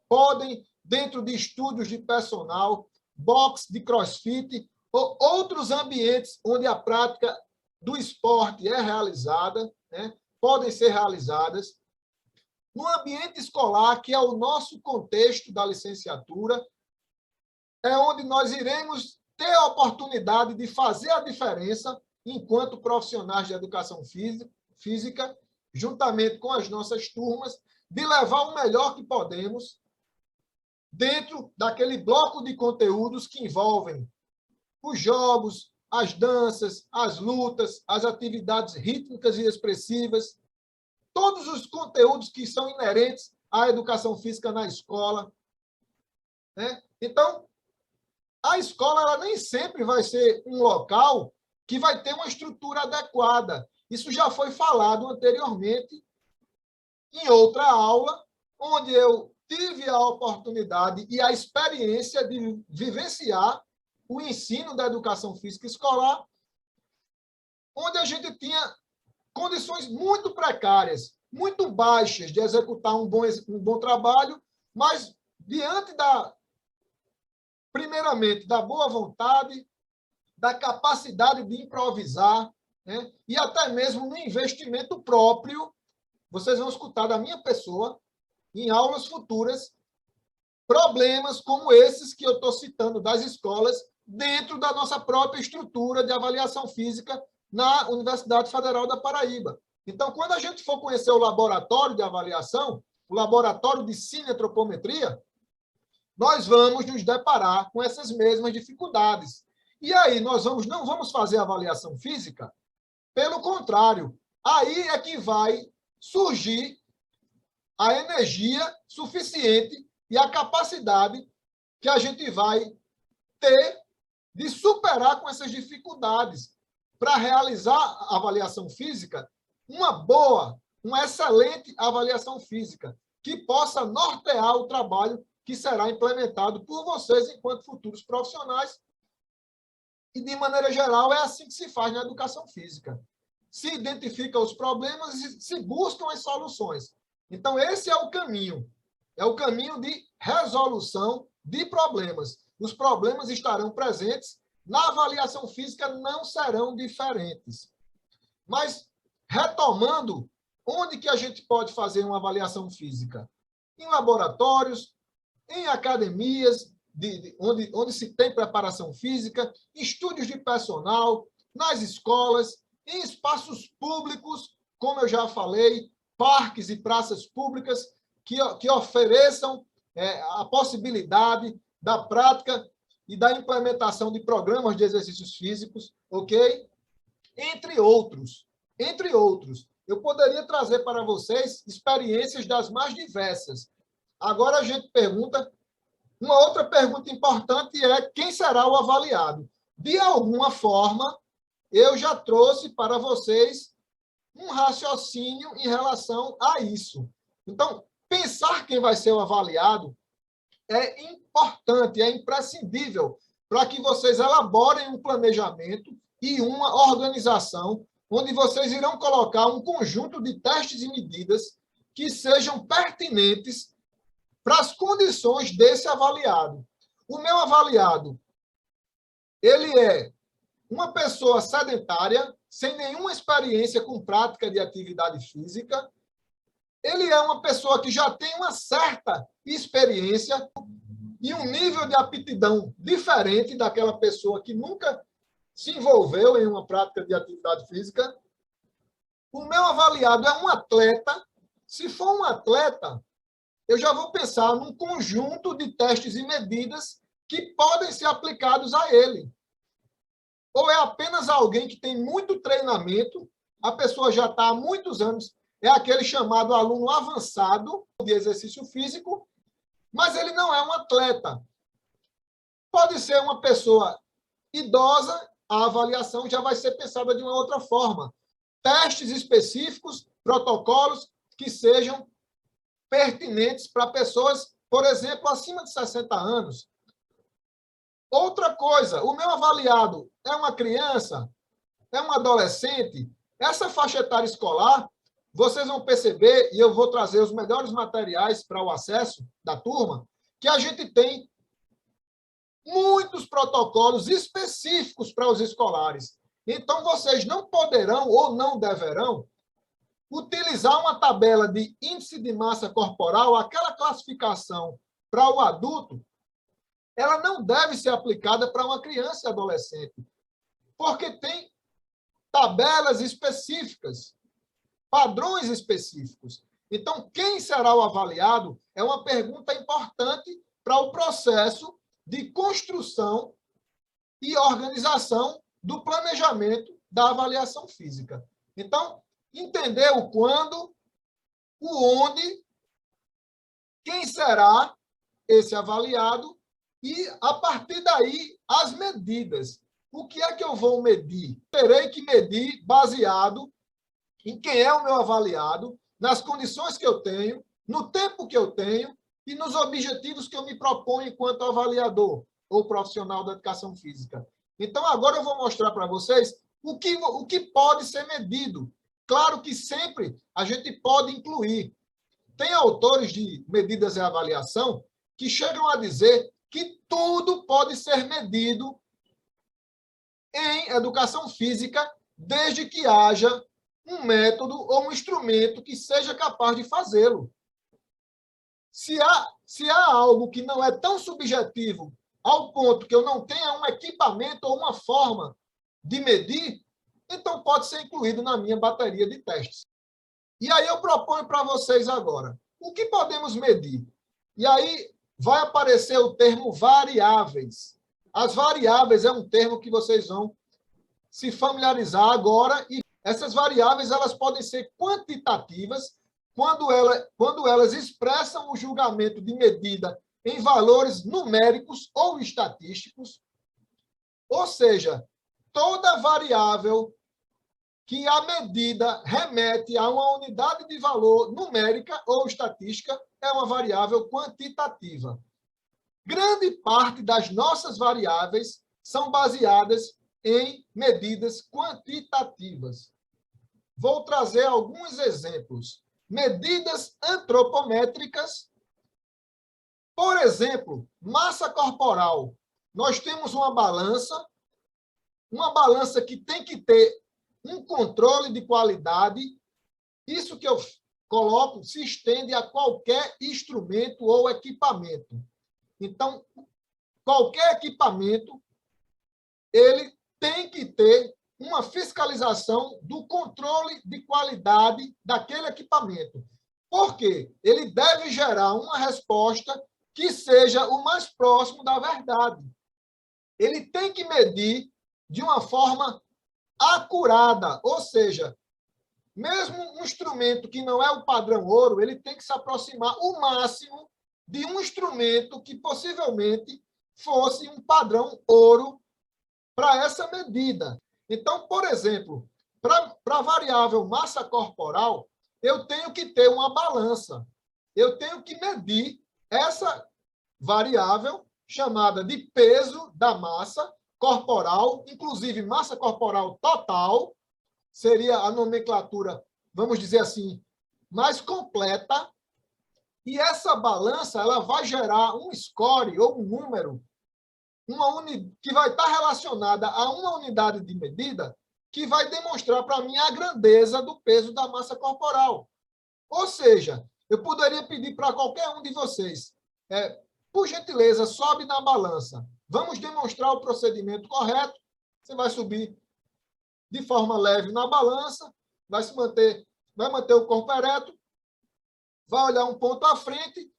podem, dentro de estúdios de personal, box de crossfit, ou outros ambientes onde a prática do esporte é realizada, né, podem ser realizadas. No ambiente escolar, que é o nosso contexto da licenciatura, é onde nós iremos ter a oportunidade de fazer a diferença enquanto profissionais de educação física, juntamente com as nossas turmas, de levar o melhor que podemos dentro daquele bloco de conteúdos que envolvem os jogos, as danças, as lutas, as atividades rítmicas e expressivas, todos os conteúdos que são inerentes à educação física na escola, né? Então, a escola ela nem sempre vai ser um local que vai ter uma estrutura adequada. Isso já foi falado anteriormente em outra aula, onde eu tive a oportunidade e a experiência de vivenciar o ensino da educação física escolar, onde a gente tinha condições muito precárias, muito baixas de executar um bom trabalho, mas diante primeiramente, da boa vontade, da capacidade de improvisar, né? E até mesmo no investimento próprio, vocês vão escutar da minha pessoa, em aulas futuras, problemas como esses que eu estou citando das escolas, dentro da nossa própria estrutura de avaliação física na Universidade Federal da Paraíba. Então, quando a gente for conhecer o laboratório de avaliação, o laboratório de cinetropometria, nós vamos nos deparar com essas mesmas dificuldades. E aí, nós não vamos fazer avaliação física? Pelo contrário, aí é que vai surgir a energia suficiente e a capacidade que a gente vai ter de superar com essas dificuldades para realizar a avaliação física, uma excelente avaliação física, que possa nortear o trabalho que será implementado por vocês enquanto futuros profissionais. E, de maneira geral, é assim que se faz na educação física. Se identifica os problemas e se buscam as soluções. Então, esse é o caminho de resolução de problemas. Os problemas estarão presentes, na avaliação física não serão diferentes. Mas, retomando Onde que a gente pode fazer uma avaliação física? Em laboratórios, em academias, onde se tem preparação física, em estúdios de personal, nas escolas, em espaços públicos, como eu já falei, parques e praças públicas que ofereçam a possibilidade da prática e da implementação de programas de exercícios físicos, ok? Entre outros. Entre outros. Eu poderia trazer para vocês experiências das mais diversas. Agora a gente pergunta, uma outra pergunta importante é quem será o avaliado? De alguma forma, eu já trouxe para vocês um raciocínio em relação a isso. Então, pensar quem vai ser o avaliado é importante, é imprescindível para que vocês elaborem um planejamento e uma organização onde vocês irão colocar um conjunto de testes e medidas que sejam pertinentes para as condições desse avaliado. O meu avaliado, ele é uma pessoa sedentária, sem nenhuma experiência com prática de atividade física. Ele é uma pessoa que já tem uma certa experiência e um nível de aptidão diferente daquela pessoa que nunca se envolveu em uma prática de atividade física. O meu avaliado é um atleta. Se for um atleta, eu já vou pensar num conjunto de testes e medidas que podem ser aplicados a ele. Ou é apenas alguém que tem muito treinamento, a pessoa já está há muitos anos, é aquele chamado aluno avançado de exercício físico, mas ele não é um atleta. Pode ser uma pessoa idosa, a avaliação já vai ser pensada de uma outra forma. Testes específicos, protocolos que sejam pertinentes para pessoas, por exemplo, acima de 60 anos. Outra coisa, o meu avaliado é uma criança, é um adolescente. Essa faixa etária escolar, vocês vão perceber, e eu vou trazer os melhores materiais para o acesso da turma, que a gente tem muitos protocolos específicos para os escolares. Então, vocês não poderão ou não deverão utilizar uma tabela de índice de massa corporal, aquela classificação para o adulto, ela não deve ser aplicada para uma criança e adolescente, porque tem tabelas específicas, padrões específicos. Então, quem será o avaliado é uma pergunta importante para o processo de construção e organização do planejamento da avaliação física. Então, entender o quando, o onde, quem será esse avaliado e, a partir daí, as medidas. O que é que eu vou medir? Terei que medir baseado em quem é o meu avaliado, nas condições que eu tenho, no tempo que eu tenho e nos objetivos que eu me proponho enquanto avaliador ou profissional da educação física. Então, agora eu vou mostrar para vocês o que pode ser medido. Claro que sempre a gente pode incluir. Tem autores de medidas e avaliação que chegam a dizer que tudo pode ser medido em educação física, desde que haja um método ou um instrumento que seja capaz de fazê-lo. Se há algo que não é tão subjetivo ao ponto que eu não tenha um equipamento ou uma forma de medir, então pode ser incluído na minha bateria de testes. E aí eu proponho para vocês agora, o que podemos medir? E aí vai aparecer o termo variáveis. As variáveis é um termo que vocês vão se familiarizar agora, e essas variáveis elas podem ser quantitativas quando elas expressam o julgamento de medida em valores numéricos ou estatísticos, ou seja, toda variável que a medida remete a uma unidade de valor numérica ou estatística é uma variável quantitativa. Grande parte das nossas variáveis são baseadas em medidas quantitativas. Vou trazer alguns exemplos. Medidas antropométricas. Por exemplo, massa corporal. Nós temos uma balança que tem que ter um controle de qualidade Isso que eu coloco se estende a qualquer instrumento ou equipamento. Então, qualquer equipamento, ele tem que ter uma fiscalização do controle de qualidade daquele equipamento. Por quê? Ele deve gerar uma resposta que seja o mais próximo da verdade. Ele tem que medir de uma forma acurada, ou seja, mesmo um instrumento que não é o padrão ouro, ele tem que se aproximar o máximo de um instrumento que possivelmente fosse um padrão ouro para essa medida. Então, por exemplo, para a variável massa corporal, eu tenho que ter uma balança. Eu tenho que medir essa variável chamada de peso da massa corporal, inclusive massa corporal total, seria a nomenclatura, vamos dizer assim, mais completa. E essa balança ela vai gerar um score ou um número que vai estar relacionada a uma unidade de medida que vai demonstrar para mim a grandeza do peso da massa corporal. Ou seja, eu poderia pedir para qualquer um de vocês, por gentileza, sobe na balança. Vamos demonstrar o procedimento correto. Você vai subir de forma leve na balança, vai manter o corpo ereto, vai olhar um ponto à frente,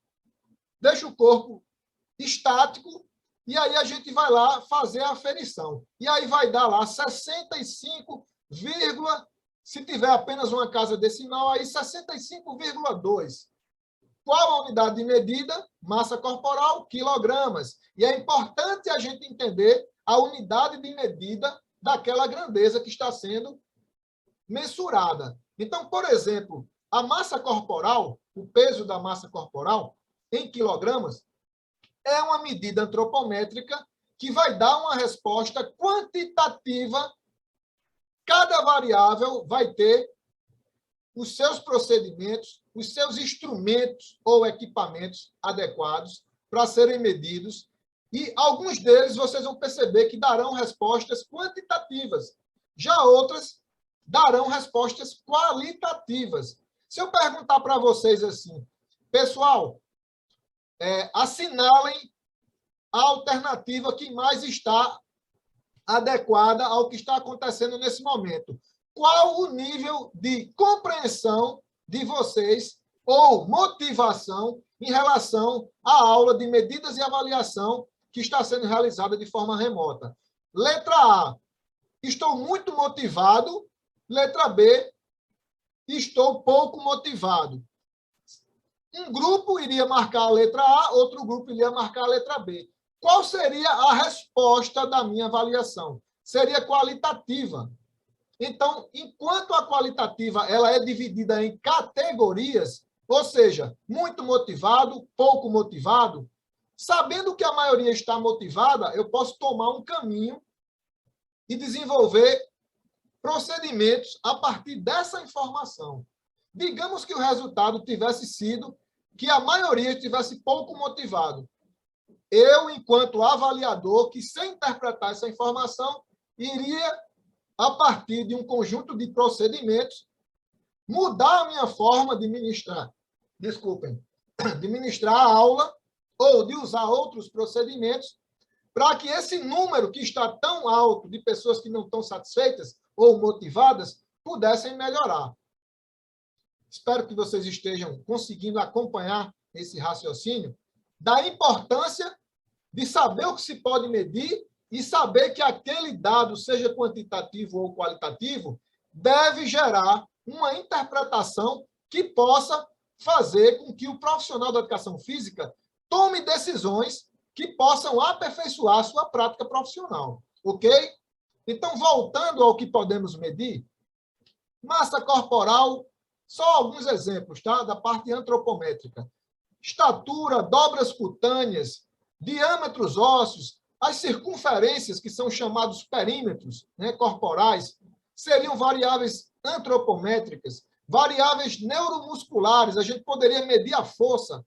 deixa o corpo estático, e aí a gente vai lá fazer a aferição. E aí vai dar lá 65, se tiver apenas uma casa decimal, aí 65,2. Qual a unidade de medida? Massa corporal, quilogramas. E é importante a gente entender a unidade de medida daquela grandeza que está sendo mensurada. Então, por exemplo, a massa corporal, o peso da massa corporal em quilogramas, é uma medida antropométrica que vai dar uma resposta quantitativa. Cada variável vai ter os seus procedimentos, os seus instrumentos ou equipamentos adequados para serem medidos, e alguns deles vocês vão perceber que darão respostas quantitativas, já outras darão respostas qualitativas. Se eu perguntar para vocês assim, pessoal, assinalem a alternativa que mais está adequada ao que está acontecendo nesse momento. Qual o nível de compreensão de vocês ou motivação em relação à aula de medidas e avaliação que está sendo realizada de forma remota? Letra A, estou muito motivado. Letra B, estou pouco motivado. Um grupo iria marcar a letra A, outro grupo iria marcar a letra B. Qual seria a resposta da minha avaliação? Seria qualitativa. Então, enquanto a qualitativa ela é dividida em categorias, ou seja, muito motivado, pouco motivado, sabendo que a maioria está motivada, eu posso tomar um caminho e desenvolver procedimentos a partir dessa informação. Digamos que o resultado tivesse sido que a maioria estivesse pouco motivado. Eu, enquanto avaliador, que sem interpretar essa informação, iria, a partir de um conjunto de procedimentos, mudar a minha forma de ministrar. De ministrar a aula ou de usar outros procedimentos para que esse número que está tão alto de pessoas que não estão satisfeitas ou motivadas pudessem melhorar. Espero que vocês estejam conseguindo acompanhar esse raciocínio da importância de saber o que se pode medir e saber que aquele dado, seja quantitativo ou qualitativo, deve gerar uma interpretação que possa fazer com que o profissional da educação física tome decisões que possam aperfeiçoar a sua prática profissional. Ok? Então, voltando ao que podemos medir, massa corporal, só alguns exemplos, tá? Da parte antropométrica. Estatura, dobras cutâneas, diâmetros ósseos, as circunferências, que são chamados perímetros, né, corporais, seriam variáveis antropométricas. Variáveis neuromusculares, a gente poderia medir a força.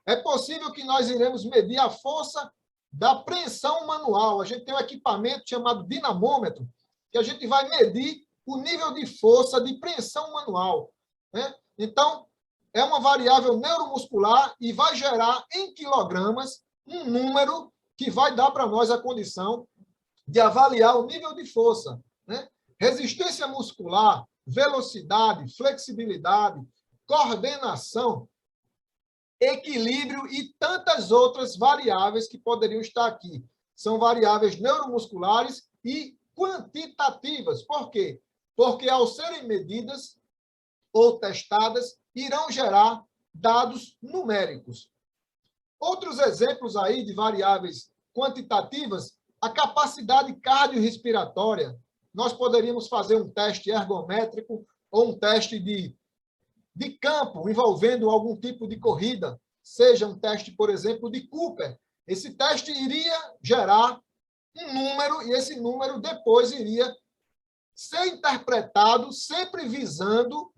É possível que nós iremos medir a força da preensão manual. A gente tem um equipamento chamado dinamômetro, que a gente vai medir o nível de força de preensão manual. né? Então, é uma variável neuromuscular e vai gerar em quilogramas um número que vai dar para nós a condição de avaliar o nível de força, né? Resistência muscular, velocidade, flexibilidade, coordenação, equilíbrio e tantas outras variáveis que poderiam estar aqui. São variáveis neuromusculares e quantitativas. Por quê? Porque, ao serem medidas ou testadas, irão gerar dados numéricos. Outros exemplos aí de variáveis quantitativas, a capacidade cardiorrespiratória. Nós poderíamos fazer um teste ergométrico ou um teste de campo envolvendo algum tipo de corrida, seja um teste, por exemplo, de Cooper. Esse teste iria gerar um número e esse número depois iria ser interpretado sempre visando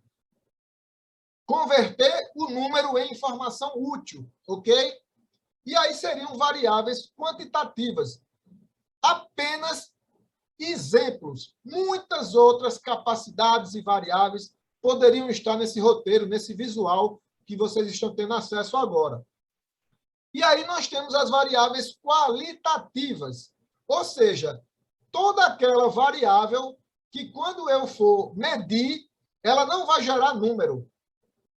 converter o número em informação útil, ok? E aí seriam variáveis quantitativas. Apenas exemplos. Muitas outras capacidades e variáveis poderiam estar nesse roteiro, nesse visual que vocês estão tendo acesso agora. E aí nós temos as variáveis qualitativas, ou seja, toda aquela variável que, quando eu for medir, ela não vai gerar número.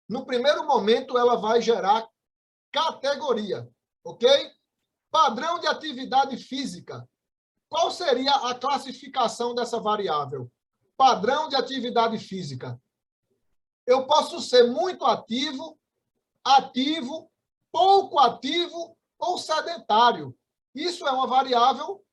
No primeiro momento, ela vai gerar categoria, ok? Padrão de atividade física. Qual seria a classificação dessa variável? Padrão de atividade física. Eu posso ser muito ativo, ativo, pouco ativo ou sedentário. Isso é uma variável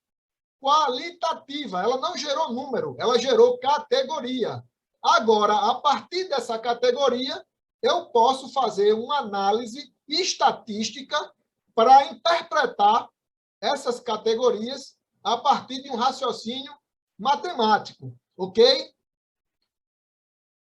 qualitativa. Ela não gerou número, ela gerou categoria. Agora, a partir dessa categoria, eu posso fazer uma análise estatística para interpretar essas categorias a partir de um raciocínio matemático, ok?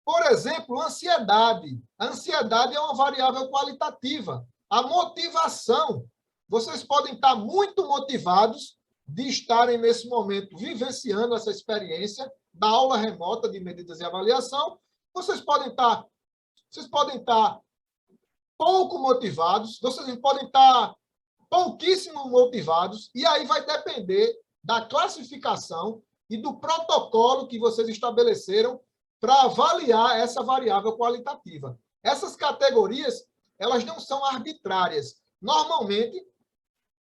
Por exemplo, ansiedade. A ansiedade é uma variável qualitativa. A motivação. Vocês podem estar muito motivados de estarem, nesse momento, vivenciando essa experiência da aula remota de medidas e avaliação. Vocês podem estar pouco motivados, vocês podem estar pouquíssimo motivados, e aí vai depender da classificação e do protocolo que vocês estabeleceram para avaliar essa variável qualitativa. Essas categorias, elas não são arbitrárias. Normalmente,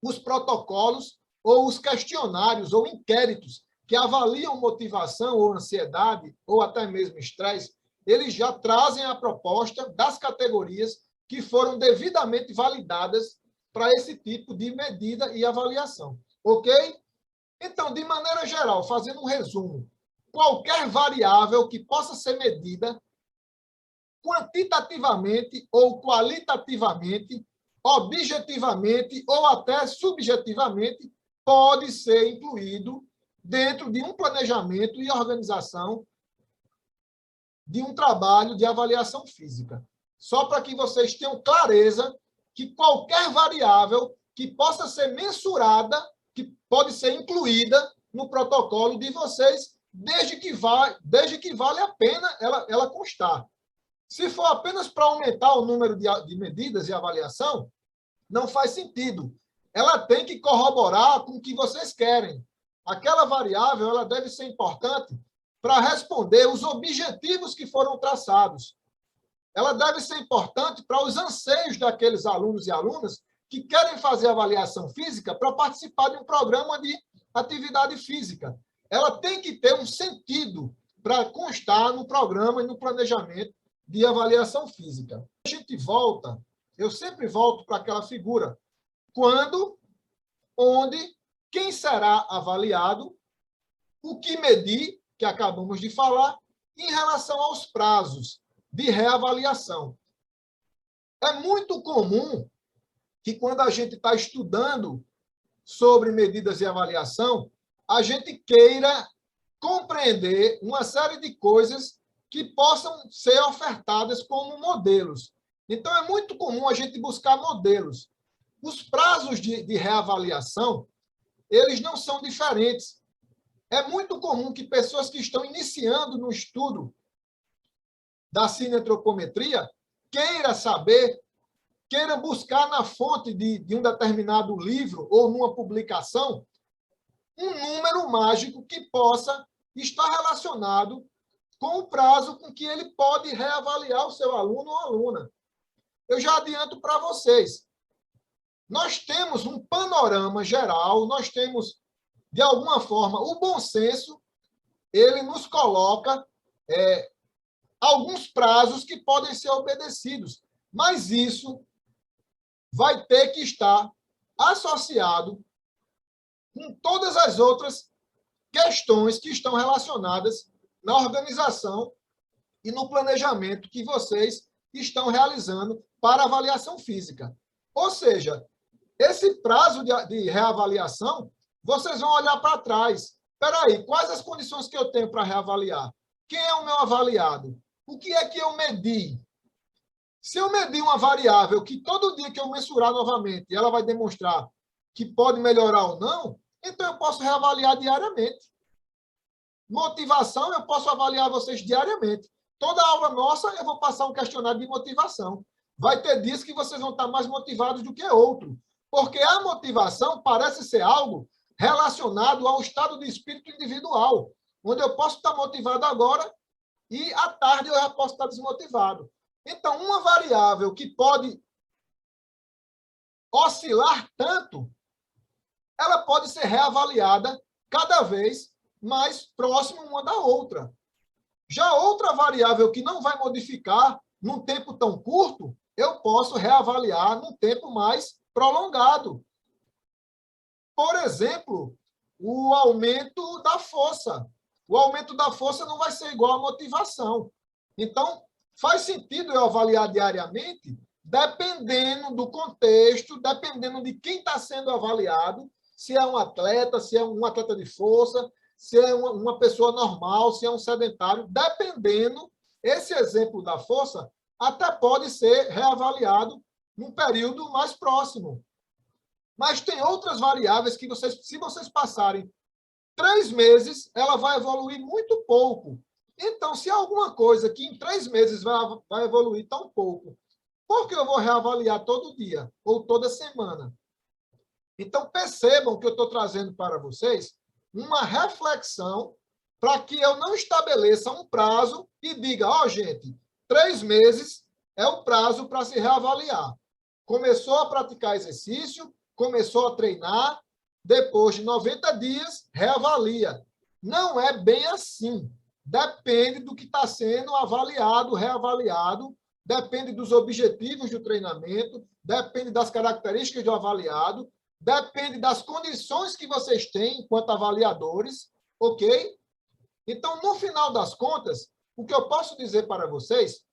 os protocolos ou os questionários ou inquéritos que avaliam motivação ou ansiedade, ou até mesmo estresse, eles já trazem a proposta das categorias que foram devidamente validadas para esse tipo de medida e avaliação. Ok? Então, de maneira geral, fazendo um resumo, qualquer variável que possa ser medida quantitativamente ou qualitativamente, objetivamente ou até subjetivamente, pode ser incluído dentro de um planejamento e organização de um trabalho de avaliação física. Só para que vocês tenham clareza que qualquer variável que possa ser mensurada, que pode ser incluída no protocolo de vocês, desde que vale a pena ela constar. Se for apenas para aumentar o número de medidas e avaliação, não faz sentido. Ela tem que corroborar com o que vocês querem. Aquela variável ela deve ser importante para responder os objetivos que foram traçados. Ela deve ser importante para os anseios daqueles alunos e alunas que querem fazer avaliação física para participar de um programa de atividade física. Ela tem que ter um sentido para constar no programa e no planejamento de avaliação física. A gente volta, eu sempre volto para aquela figura. Quando, onde, quem será avaliado, o que medir, que acabamos de falar, em relação aos prazos de reavaliação. É muito comum que, quando a gente está estudando sobre medidas de avaliação, a gente queira compreender uma série de coisas que possam ser ofertadas como modelos. Então, é muito comum a gente buscar modelos. Os prazos de reavaliação, eles não são diferentes. É muito comum que pessoas que estão iniciando no estudo da cineantropometria, queira saber, queira buscar na fonte de um determinado livro ou numa publicação um número mágico que possa estar relacionado com o prazo com que ele pode reavaliar o seu aluno ou aluna. Eu já adianto para vocês, nós temos um panorama geral, nós temos, de alguma forma, o bom senso, ele nos coloca alguns prazos que podem ser obedecidos, mas isso vai ter que estar associado com todas as outras questões que estão relacionadas na organização e no planejamento que vocês estão realizando para avaliação física. Ou seja, esse prazo de reavaliação, vocês vão olhar para trás. Espera aí, quais as condições que eu tenho para reavaliar? Quem é o meu avaliado? O que é que eu medi? Se eu medir uma variável que todo dia que eu mensurar novamente, ela vai demonstrar que pode melhorar ou não, então eu posso reavaliar diariamente. Motivação, eu posso avaliar vocês diariamente. Toda aula nossa, eu vou passar um questionário de motivação. Vai ter dias que vocês vão estar mais motivados do que outro, porque a motivação parece ser algo relacionado ao estado de espírito individual, onde eu posso estar motivado agora e à tarde eu já posso estar desmotivado. Então, uma variável que pode oscilar tanto, ela pode ser reavaliada cada vez mais próximo uma da outra. Já outra variável que não vai modificar num tempo tão curto, eu posso reavaliar num tempo mais prolongado. Por exemplo, o aumento da força. O aumento da força não vai ser igual à motivação. Então, faz sentido eu avaliar diariamente, dependendo do contexto, dependendo de quem está sendo avaliado, se é um atleta de força, se é uma pessoa normal, se é um sedentário, dependendo, esse exemplo da força até pode ser reavaliado num período mais próximo. Mas tem outras variáveis que se vocês passarem 3 meses, ela vai evoluir muito pouco. Então, se há alguma coisa que em 3 meses vai evoluir tão pouco, por que eu vou reavaliar todo dia ou toda semana? Então, percebam que eu estou trazendo para vocês uma reflexão para que eu não estabeleça um prazo e diga, ó, gente, 3 meses é o prazo para se reavaliar. Começou a praticar exercício, começou a treinar, depois de 90 dias, reavalia. Não é bem assim. Depende do que está sendo avaliado, reavaliado, depende dos objetivos do treinamento, depende das características do avaliado, depende das condições que vocês têm enquanto avaliadores, ok? Então, no final das contas, o que eu posso dizer para vocês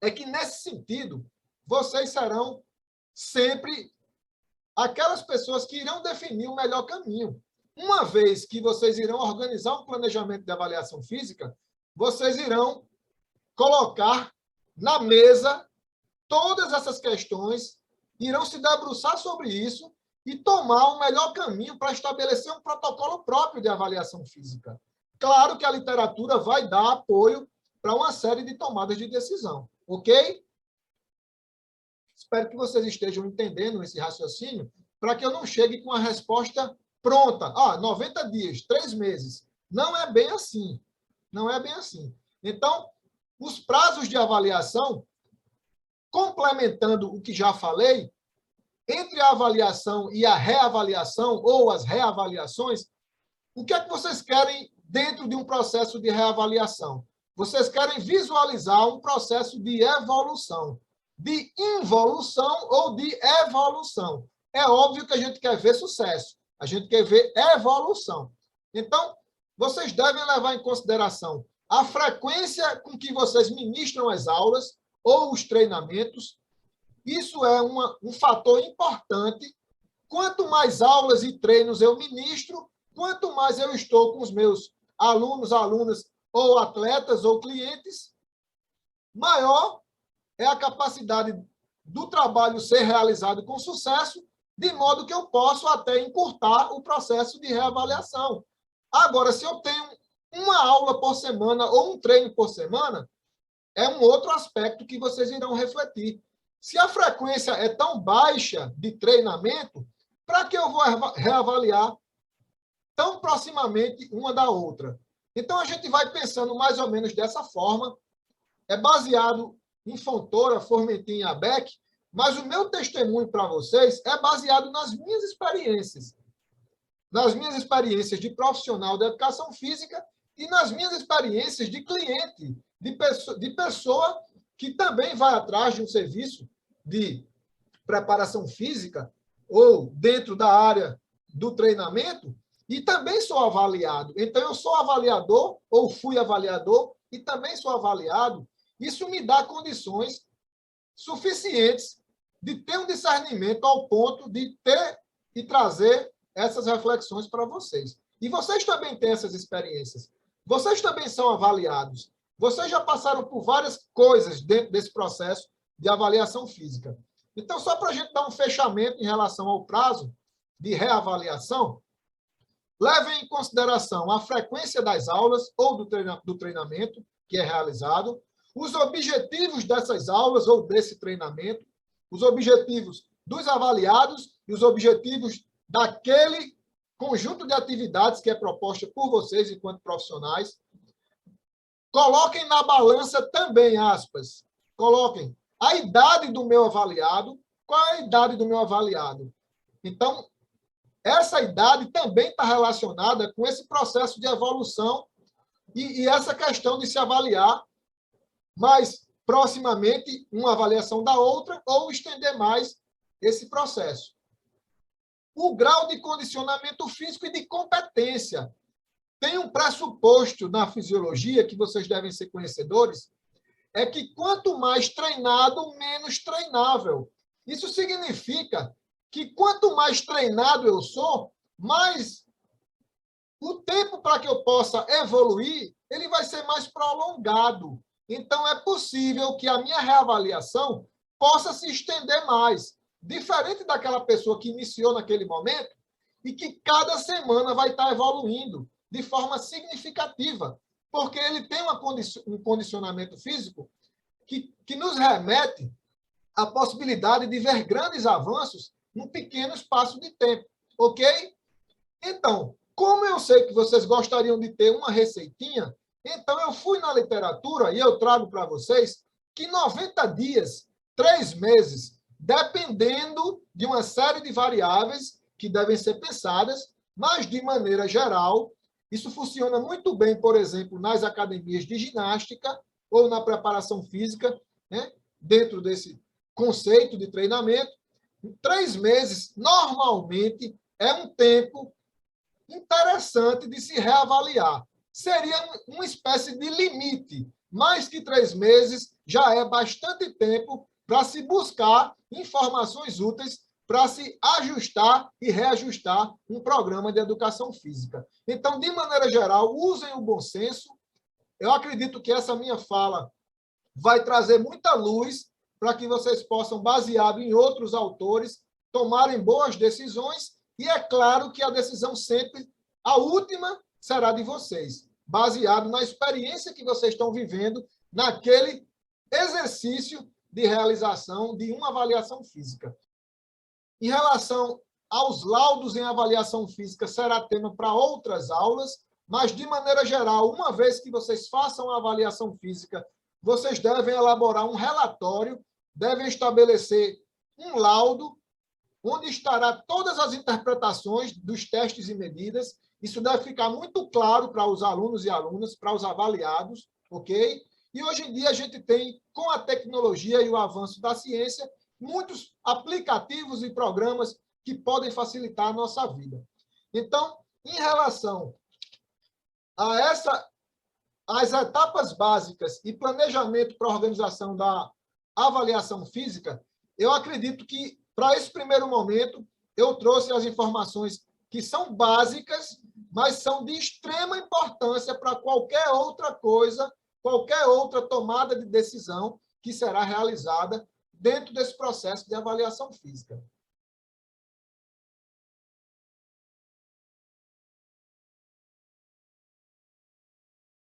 é que, nesse sentido, vocês serão sempre aquelas pessoas que irão definir o melhor caminho. Uma vez que vocês irão organizar um planejamento de avaliação física, vocês irão colocar na mesa todas essas questões, irão se debruçar sobre isso e tomar o melhor caminho para estabelecer um protocolo próprio de avaliação física. Claro que a literatura vai dar apoio para uma série de tomadas de decisão, ok? Espero que vocês estejam entendendo esse raciocínio para que eu não chegue com a resposta pronta. 90 dias, 3 meses. Não é bem assim. Não é bem assim. Então, os prazos de avaliação, complementando o que já falei, entre a avaliação e a reavaliação, ou as reavaliações, o que é que vocês querem dentro de um processo de reavaliação? Vocês querem visualizar um processo de evolução, de involução ou de evolução. É óbvio que a gente quer ver sucesso, a gente quer ver evolução. Então, vocês devem levar em consideração a frequência com que vocês ministram as aulas ou os treinamentos. Isso é um fator importante. Quanto mais aulas e treinos eu ministro, quanto mais eu estou com os meus alunos, alunas, ou atletas, ou clientes, maior é a capacidade do trabalho ser realizado com sucesso, de modo que eu posso até encurtar o processo de reavaliação. Agora, se eu tenho uma aula por semana ou um treino por semana, é um outro aspecto que vocês irão refletir. Se a frequência é tão baixa de treinamento, para que eu vou reavaliar tão proximamente uma da outra? Então, a gente vai pensando mais ou menos dessa forma. É baseado em Fontoura, Formentin e Abeck, mas o meu testemunho para vocês é baseado nas minhas experiências. Nas minhas experiências de profissional da educação física e nas minhas experiências de cliente, de pessoa que também vai atrás de um serviço de preparação física ou dentro da área do treinamento e também sou avaliado. Então, eu sou avaliador ou fui avaliador e também sou avaliado. Isso me dá condições suficientes de ter um discernimento ao ponto de ter e trazer essas reflexões para vocês. E vocês também têm essas experiências. Vocês também são avaliados. Vocês já passaram por várias coisas dentro desse processo de avaliação física. Então, só para a gente dar um fechamento em relação ao prazo de reavaliação, levem em consideração a frequência das aulas ou do treinamento que é realizado, os objetivos dessas aulas ou desse treinamento, os objetivos dos avaliados e os objetivos daquele conjunto de atividades que é proposta por vocês enquanto profissionais. Coloquem na balança também, aspas, coloquem a idade do meu avaliado. Qual é a idade do meu avaliado? Então, essa idade também está relacionada com esse processo de evolução e essa questão de se avaliar mais proximamente uma avaliação da outra ou estender mais esse processo. O grau de condicionamento físico e de competência. Tem um pressuposto na fisiologia que vocês devem ser conhecedores, é que quanto mais treinado, menos treinável. Isso significa que quanto mais treinado eu sou, mais o tempo para que eu possa evoluir, ele vai ser mais prolongado. Então, é possível que a minha reavaliação possa se estender mais, diferente daquela pessoa que iniciou naquele momento e que cada semana vai estar evoluindo de forma significativa, porque ele tem um condicionamento físico que nos remete à possibilidade de ver grandes avanços num pequeno espaço de tempo, ok? Então, como eu sei que vocês gostariam de ter uma receitinha, então eu fui na literatura e eu trago para vocês que 90 dias, 3 meses, dependendo de uma série de variáveis que devem ser pensadas, mas de maneira geral, isso funciona muito bem, por exemplo, nas academias de ginástica ou na preparação física, né? Dentro desse conceito de treinamento. 3 meses, normalmente, é um tempo interessante de se reavaliar. Seria uma espécie de limite. Mais que 3 meses já é bastante tempo para se buscar informações úteis para se ajustar e reajustar um programa de educação física. Então, de maneira geral, usem o bom senso. Eu acredito que essa minha fala vai trazer muita luz para que vocês possam, baseado em outros autores, tomarem boas decisões. E é claro que a decisão sempre, a última, será de vocês, baseado na experiência que vocês estão vivendo naquele exercício de realização de uma avaliação física. Em relação aos laudos em avaliação física, será tema para outras aulas, mas, de maneira geral, uma vez que vocês façam a avaliação física, vocês devem elaborar um relatório, devem estabelecer um laudo, onde estará todas as interpretações dos testes e medidas. Isso deve ficar muito claro para os alunos e alunas, para os avaliados, ok? E hoje em dia a gente tem, com a tecnologia e o avanço da ciência, muitos aplicativos e programas que podem facilitar a nossa vida. Então, em relação a as etapas básicas e planejamento para a organização da avaliação física, eu acredito que, para esse primeiro momento, eu trouxe as informações que são básicas, mas são de extrema importância para qualquer outra coisa, qualquer outra tomada de decisão que será realizada dentro desse processo de avaliação física.